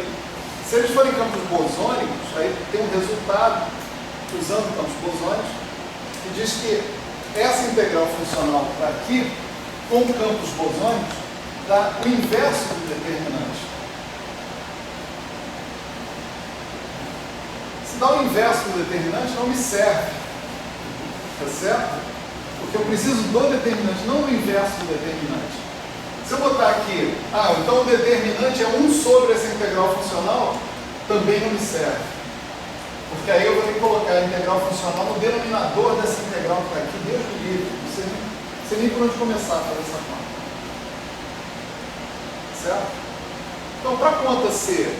se eles forem campos bosônicos, aí tem um resultado, usando campos bosônicos, que diz que essa integral funcional aqui, com campos bosônicos, dá o inverso do determinante. Se dá o inverso do determinante, não me serve. Tá certo? Porque eu preciso do determinante, não do inverso do determinante. Se eu botar aqui, então o determinante é 1 sobre essa integral funcional, também não me serve. Porque aí eu vou ter que colocar a integral funcional no denominador dessa integral que está aqui, Deus me livre. Não sei nem por onde começar a fazer essa conta. Certo? Então, para a conta ser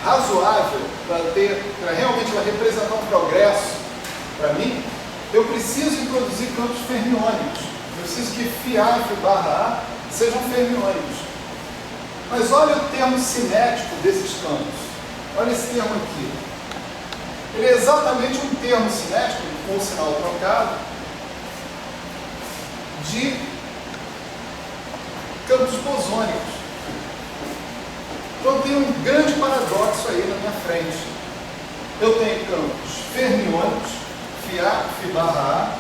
razoável, para realmente ela representar um progresso para mim, eu preciso introduzir campos fermiônicos. Eu preciso que φ A e φ barra A sejam fermiônicos. Mas olha o termo cinético desses campos. Olha esse termo aqui. Ele é exatamente um termo cinético, com o sinal trocado, de campos bosônicos. Então tem um grande paradoxo aí na minha frente. Eu tenho campos fermiônicos, φ A, φ barra A,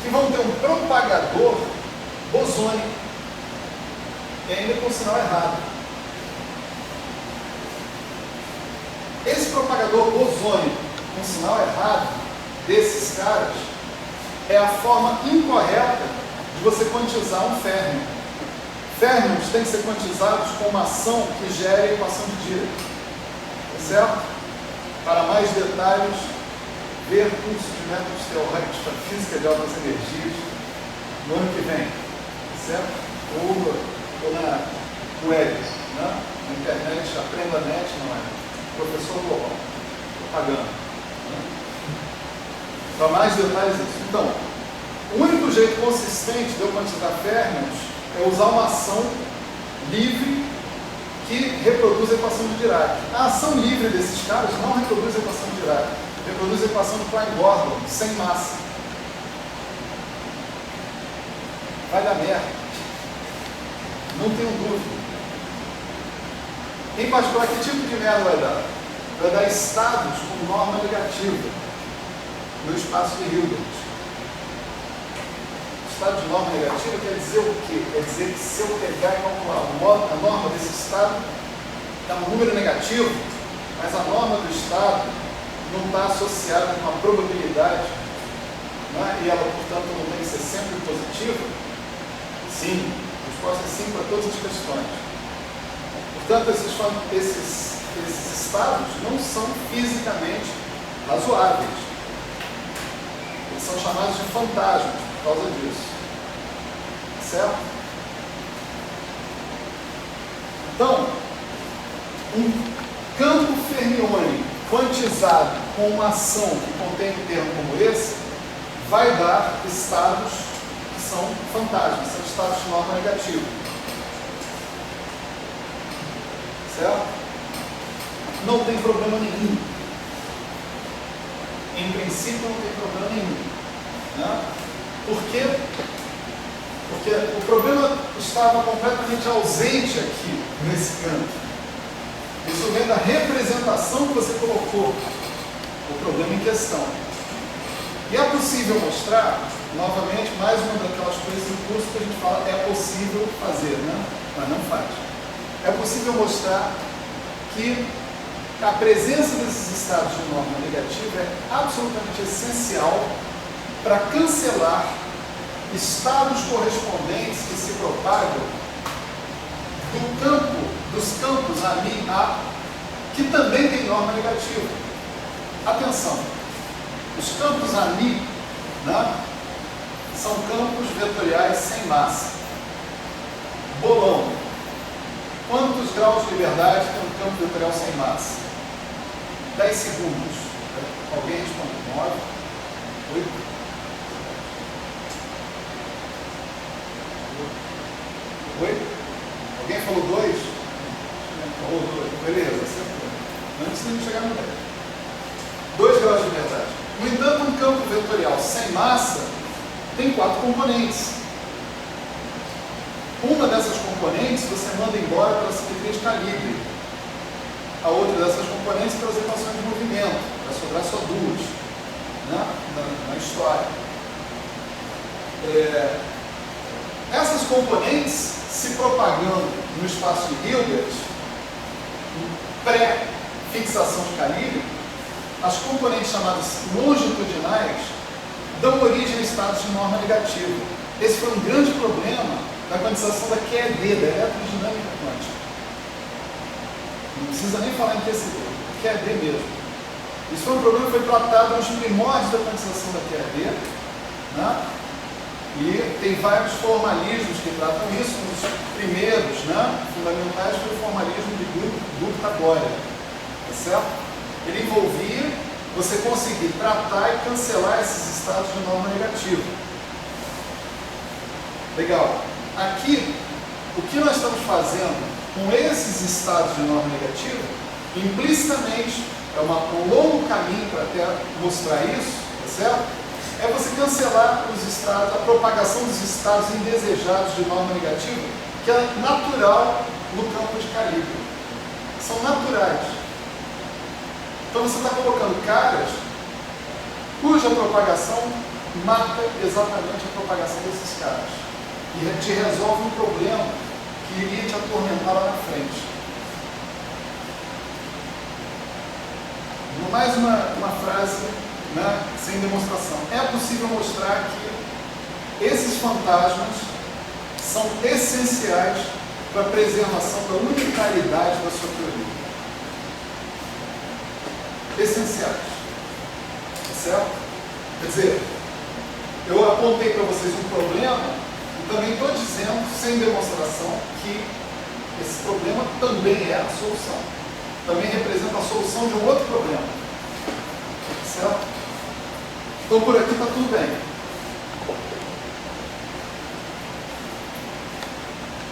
que vão ter um propagador bosônico, e ainda com o sinal errado. Esse propagador bosônico com sinal errado desses caras é a forma incorreta de você quantizar um férmio. Férmions têm que ser quantizados com uma ação que gere a equação de Dirac. Tá certo? Para mais detalhes, ver curso de métodos teóricos para física de altas energias no ano que vem. Tá certo? Ou na web, né? Na internet, aprenda net, não é? Professor global. Pagando. Né? Para mais detalhes isso. Então, o único jeito consistente de eu quantizar férmions é usar uma ação livre que reproduz a equação de Dirac. A ação livre desses caras não reproduz a equação de Dirac, reproduz a equação de Klein-Gordon, sem massa. Vai dar merda. Não tenho dúvida. Em particular, que tipo de merda vai dar? Vai dar estados com norma negativa no espaço de Hilbert. Estado de norma negativa quer dizer o quê? Quer dizer que se eu pegar e calcular a norma desse estado, dá um número negativo, mas a norma do estado não está associada com uma probabilidade, não é? E ela, portanto, não tem que ser sempre positiva? Sim, a resposta é sim para todas as questões. Portanto, esses estados não são fisicamente razoáveis. Eles são chamados de fantasmas por causa disso. Certo? Então, um campo fermiônico quantizado com uma ação que contém um termo como esse, vai dar estados que são fantasmas, são estados de norma negativa. Certo? Não tem problema nenhum. Em princípio, não tem problema nenhum. Né? Por quê? Porque o problema estava completamente ausente aqui, nesse canto. Isso vem da representação que você colocou o problema em questão. E é possível mostrar, novamente, mais uma daquelas coisas do curso que a gente fala, é possível fazer, né? Mas não faz. É possível mostrar que a presença desses estados de norma negativa é absolutamente essencial para cancelar estados correspondentes que se propagam dos campos A, que também tem norma negativa. Atenção, os campos A, né, são campos vetoriais sem massa. Bolão. Quantos graus de liberdade tem um campo vetorial sem massa? 10 segundos. Alguém responde? 9, 8, Oi? Alguém falou 2? Falou 2. Beleza, acertou. Antes de chegar no 10. 2 graus de liberdade. No entanto, um campo vetorial sem massa tem 4 componentes. Uma dessas componentes você manda embora pela simetria de calibre. A outra dessas componentes pelas equações de movimento. Vai sobrar só 2, né? na história. Essas componentes se propagando no espaço de Hilbert, pré-fixação de calibre, as componentes chamadas longitudinais dão origem a estados de norma negativa. Esse foi um grande problema da quantização da QED, da eletrodinâmica quântica. Não precisa nem falar em QCD, QED mesmo. Isso foi um problema que foi tratado nos primórdios da quantização da QED, né? E tem vários formalismos que tratam isso. Um dos primeiros, né, fundamentais, foi o formalismo de Gupta-Gloria. Tá certo? Ele envolvia você conseguir tratar e cancelar esses estados de norma negativa. Legal. Aqui, o que nós estamos fazendo com esses estados de norma negativa, implicitamente, é um longo caminho para até mostrar isso, tá certo? É você cancelar os estados, a propagação dos estados indesejados de norma negativa, que é natural no campo de calibre. São naturais. Então você está colocando caras cuja propagação mata exatamente a propagação desses caras. E te resolve um problema que iria te atormentar lá na frente. Mais uma frase né, sem demonstração. É possível mostrar que esses fantasmas são essenciais para a preservação da unitariedade da sua teoria. Essenciais. Certo? Quer dizer, eu apontei para vocês um problema e também estou dizendo, sem demonstração, que esse problema também é a solução. Também representa a solução de um outro problema. Certo? Então por aqui está tudo bem.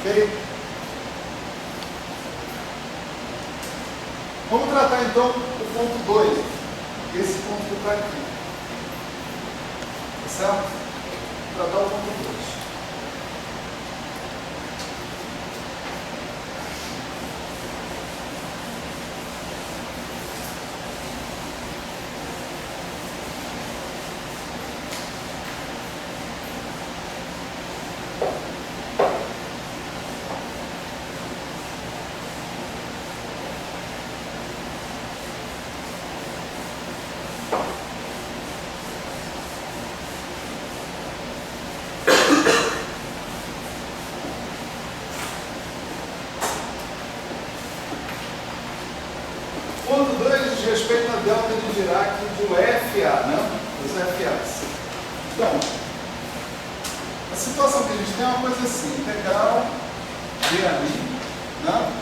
Ok? Vamos tratar então o ponto 2. Esse ponto que está aqui. Tá certo? Vou tratar o ponto 2. Ponto 2 diz respeito à delta de Dirac do FA, né? Dos FAs. Então, a situação que a gente tem é uma coisa assim, integral de ali, né?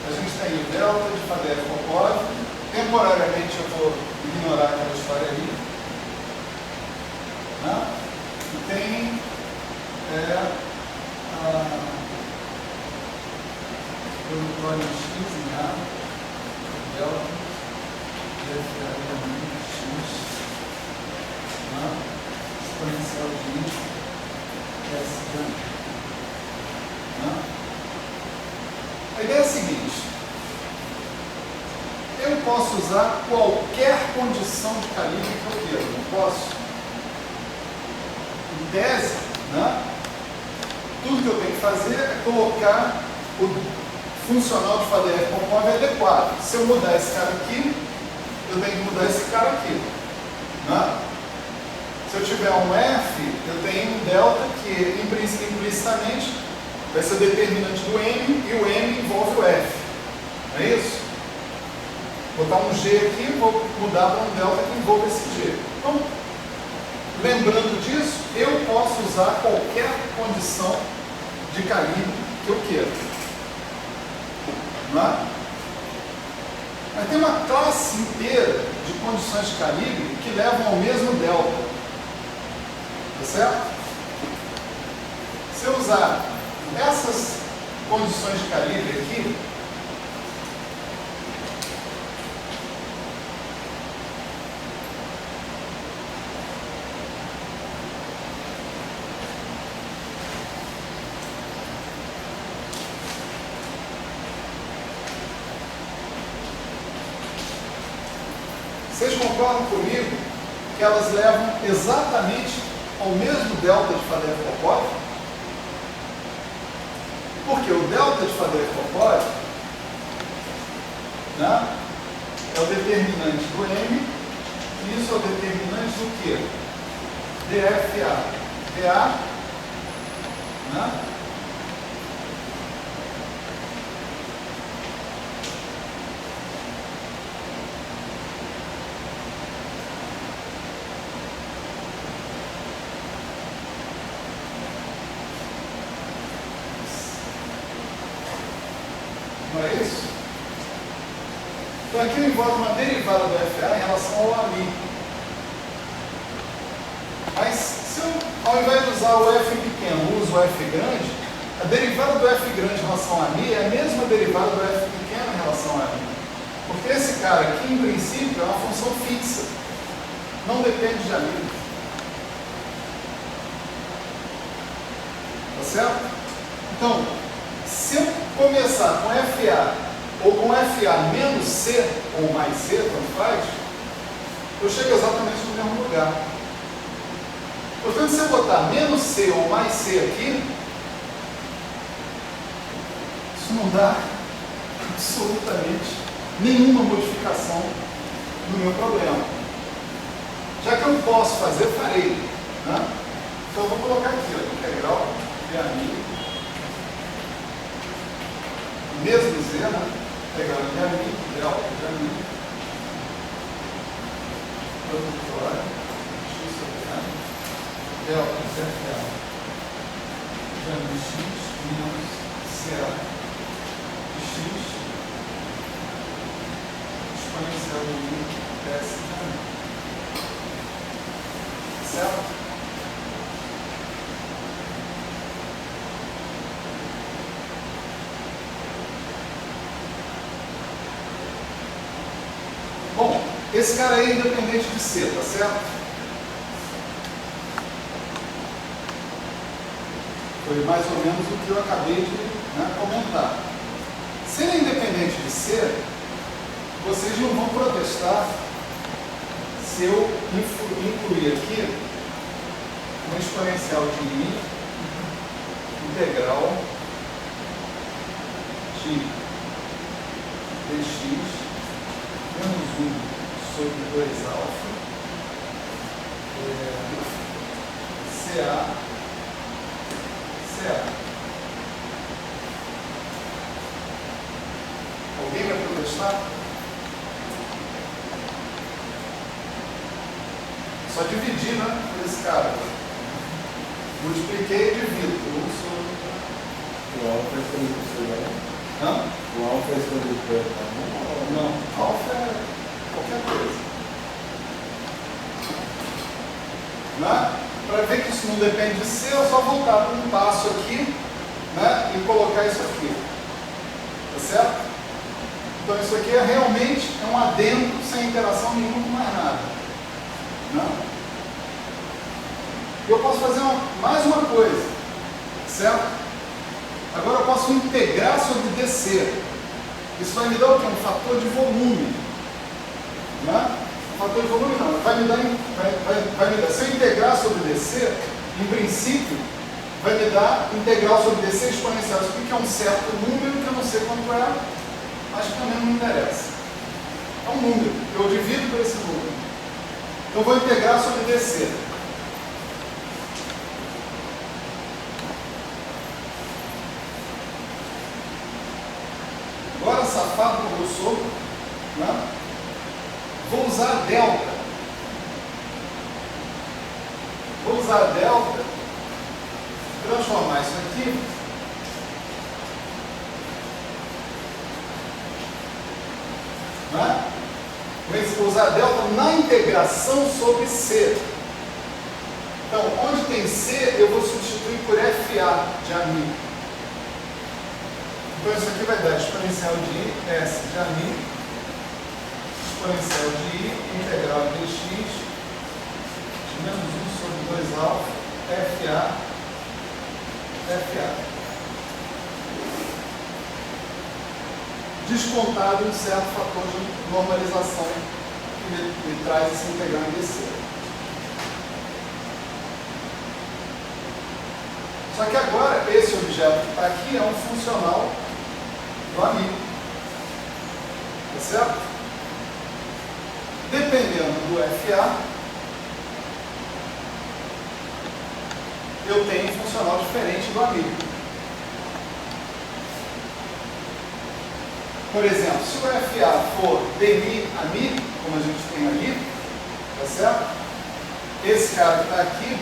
A gente tem o delta de Faddeev-Popov, temporariamente eu vou ignorar aquela história ali, né? E tem o plano X em A, delta de FA X, né? Exponencial de I, S grande. Né? A ideia é a seguinte: eu posso usar qualquer condição de calibre que eu queira, não posso? Em tese, né? Tudo que eu tenho que fazer é colocar o funcional de Faddeev-Popov adequado. Se eu mudar esse cara aqui, eu tenho que mudar esse cara aqui. Né? Se eu tiver um F, eu tenho um delta que implicitamente vai ser determinante do M e o M envolve o F. Não é isso? Vou botar um G aqui e vou mudar para um delta que envolve esse G. Então, lembrando disso, eu posso usar qualquer condição de calibre que eu queira. Não é? Mas tem uma classe inteira de condições de calibre que levam ao mesmo delta. Tá certo? Se eu usar essas condições de calibre aqui, vocês concordam comigo que elas levam exatamente ao mesmo delta de Faddeev-Popov? Porque o delta de Faddeev-Popov, né, é o determinante do M, e isso é o determinante do quê? dFA. dA, né? Não é isso? Então aqui envolve uma derivada do FA em relação ao AMI. Mas se eu, ao invés de usar o F pequeno, uso o F grande, a derivada do F grande em relação a AMI é a mesma derivada do F pequeno em relação a AMI. Porque esse cara aqui, em princípio, é uma função fixa. Não depende de AMI. Tá certo? Então, se eu começar com FA ou com FA menos C ou mais C, tanto faz, eu chego exatamente no mesmo lugar. Portanto, se eu botar menos C ou mais C aqui, isso não dá absolutamente nenhuma modificação no meu problema. que eu posso fazer, farei. Né? Então eu vou colocar aqui, ó, integral de AMI, mesmo Z, né? Integral de AMI, delta de AMI, produtora, x sobre A, delta de FA, de AMI x, menos CA de x, exponencial de I, S de AMI. Certo? Bom, esse cara aí é independente de C, tá certo? Foi mais ou menos o que eu acabei de comentar. Se ele é independente de C, vocês não vão protestar se eu incluir aqui uma exponencial de I integral de dx menos 1 sobre 2 alfa CA. Alguém vai protestar? Só dividir, né? Por esse cara. Multipliquei e divido. 1 sobre. O alfa é escolhido por você, né? Hã? O alfa é escolhido por você. Não. Alfa é qualquer coisa. Né? Para ver que isso não depende de C, eu só voltar para um passo aqui, né? E colocar isso aqui. Tá certo? Então isso aqui é realmente um adendo sem interação nenhuma com mais nada. Não. Eu posso fazer mais uma coisa, certo? Agora eu posso integrar sobre DC. Isso vai me dar o quê? Um fator de volume. Né? Um fator de volume não, vai me dar, se eu integrar sobre DC, em princípio, vai me dar integral sobre DC exponencial. Isso aqui é um certo número que eu não sei quanto é, mas que também não me interessa. É um número, eu divido por esse número. Então eu vou integrar sobre DC. Agora, safado como eu sou, né? Vou usar a delta. Vou usar a delta, transformar isso aqui né? Vou usar a delta na integração sobre C. Então, onde tem C, eu vou substituir por FA de AMI. Então, isso aqui vai dar exponencial de I, S de AMI, exponencial de I, integral de dx, de menos 1 sobre 2 alfa, FA, descontado um certo fator de normalização que me traz esse integral em DC. Só que agora, esse objeto que está aqui é um funcional do amigo. Tá certo? Dependendo do FA, eu tenho um funcional diferente do amigo. Por exemplo, se o FA for dmi ami, como a gente tem ali, tá certo? Esse cara que está aqui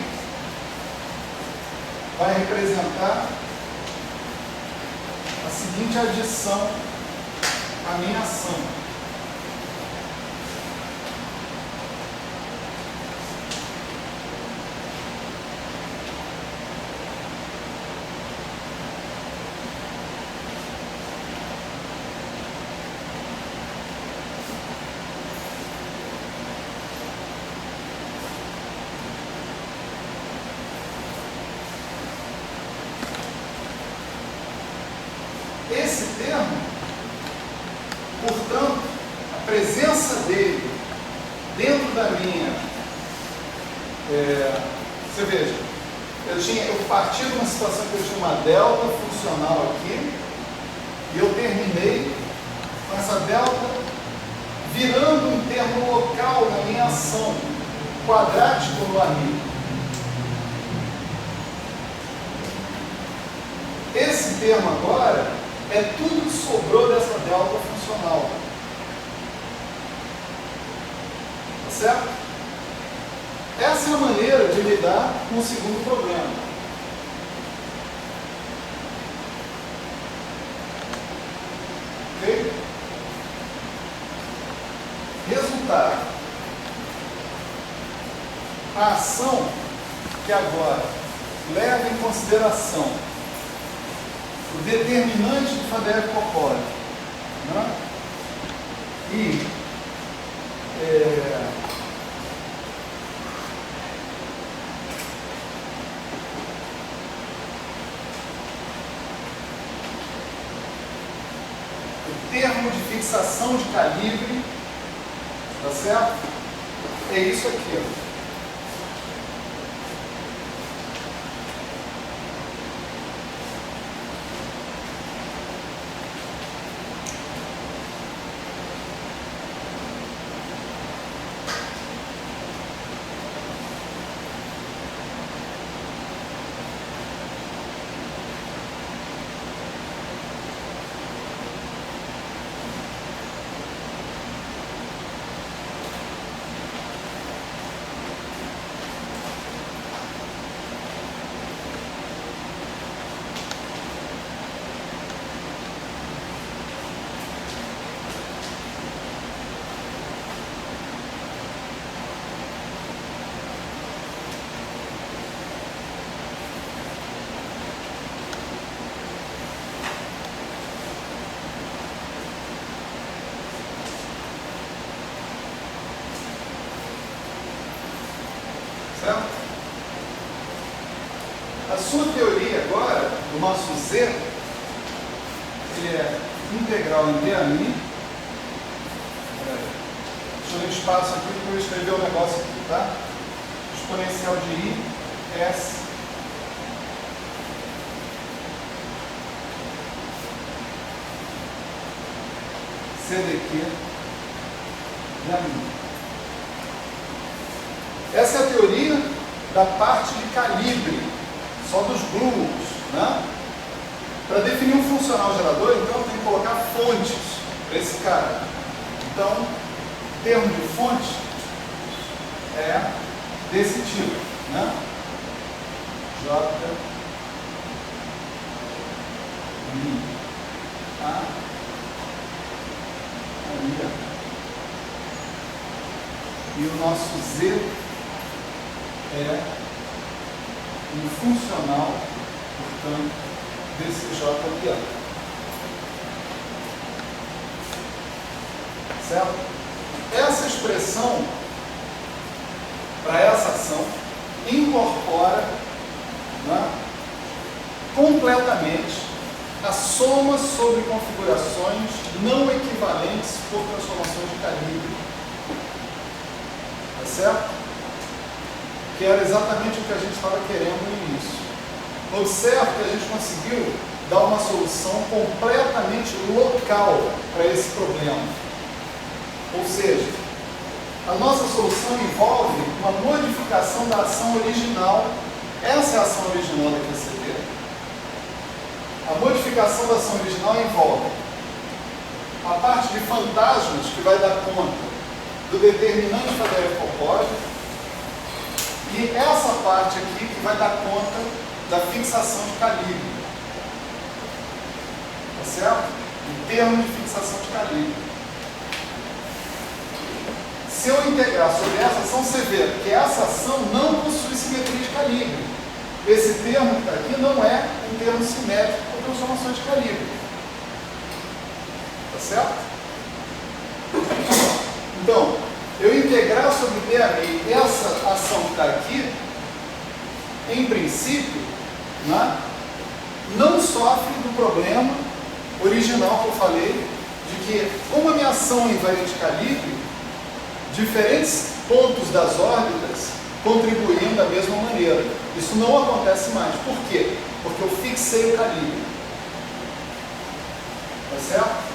vai representar a seguinte adição à minha ação. Esse termo, portanto, a presença dele dentro da minha... você veja, eu parti de uma situação que eu tinha uma delta funcional aqui, e eu terminei com essa delta virando um termo local na minha ação. quadrático no anil. Esse termo agora é tudo que sobrou dessa delta funcional. Tá certo? Essa é a maneira de lidar com o segundo problema. Ok? Resultado. A ação que agora leva em consideração o determinante de Faddeev-Popov, né? E o termo de fixação de calibre, tá certo? É isso aqui, ó. Certo? A sua teoria agora, do nosso Z, ele é integral em DAMI. Deixa eu ler o espaço aqui porque eu escrevi o negócio aqui, tá? Exponencial de I, S. CDQ, DAMI. Essa é a teoria da parte de calibre, só dos glúons, né? Para definir um funcional gerador, então eu tenho que colocar fontes para esse cara. Então, o termo de fonte é desse tipo, né? J, I, A, I, e o nosso Z é um funcional, portanto, desse J aqui, ó. Certo? Essa expressão, para essa ação, incorpora, né, completamente a soma sobre configurações não equivalentes por transformações de calibre. Tá certo? Que era exatamente o que a gente estava querendo no início. Observe que a gente conseguiu dar uma solução completamente local para esse problema. Ou seja, a nossa solução envolve uma modificação da ação original. Essa é a ação original da QCD. A modificação da ação original envolve a parte de fantasmas, que vai dar conta do determinante Faddeev-Popov, e essa parte aqui que vai dar conta da fixação de calibre. Tá certo? Em termos de fixação de calibre. Se eu integrar sobre essa ação, você vê que essa ação não possui simetria de calibre. Esse termo que está aqui não é um termo simétrico por transformações de calibre. Tá certo? Então, eu integrar sobre DAMI essa ação que está aqui, em princípio, né, não sofre do problema original que eu falei, de que, como a minha ação é invariante de calibre, diferentes pontos das órbitas contribuem da mesma maneira. Isso não acontece mais. Por quê? Porque eu fixei o calibre. Tá certo?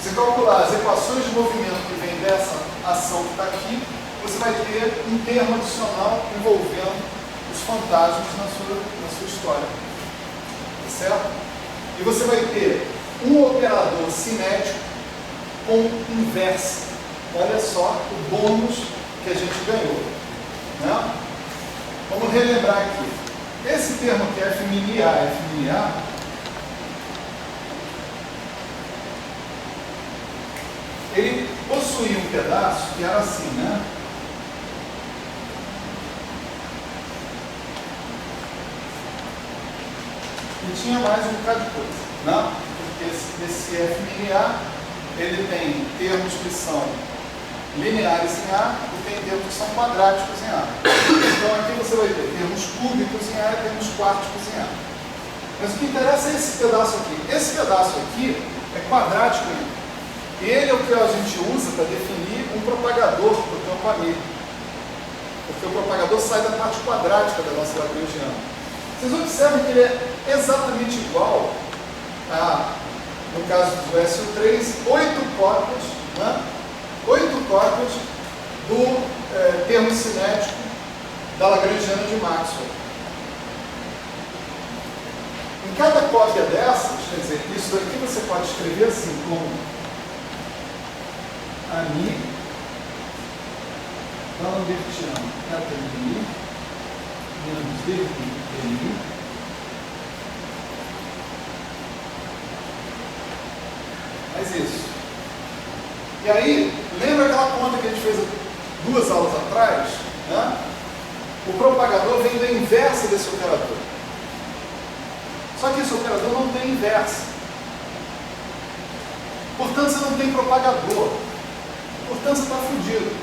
Se calcular as equações de movimento que vem dessa ação que está aqui, você vai ter um termo adicional envolvendo os fantasmas na sua história. Tá certo? E você vai ter um operador cinético com inversa. Olha só o bônus que a gente ganhou. Né? Vamos relembrar aqui. Esse termo aqui, F-A, ele possuía um pedaço que era assim, né? E tinha mais um bocado de coisa, né? Porque esse F-A, ele tem termos que são lineares em A e tem termos que são quadráticos em A. Então aqui você vai ter termos cúbicos em A e termos quarticos em A. Mas o que interessa é esse pedaço aqui. Esse pedaço aqui é quadrático em A. Ele é o que a gente usa para definir um propagador do campo A. Porque o propagador sai da parte quadrática da nossa lagrangiana. Vocês observam que ele é exatamente igual a, no caso do SO3, 8 cópias, né? 8 cópias do termo cinético da lagrangiana de Maxwell. Em cada cópia dessas, quer dizer, isso daqui você pode escrever assim, como AMI, Galanderiano, KTMI, menos DMI, mas isso. E aí, lembra aquela conta que a gente fez 2 aulas atrás? Né? O propagador vem da inversa desse operador. Só que esse operador não tem inversa. Portanto, você não tem propagador. Portanto, você está fudido.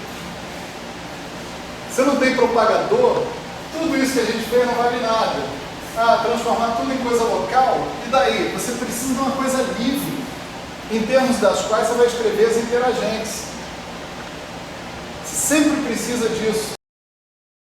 Você não tem propagador, tudo isso que a gente fez não vale nada. Transformar tudo em coisa local, e daí? Você precisa de uma coisa livre, em termos das quais você vai escrever as interagentes. Você sempre precisa disso.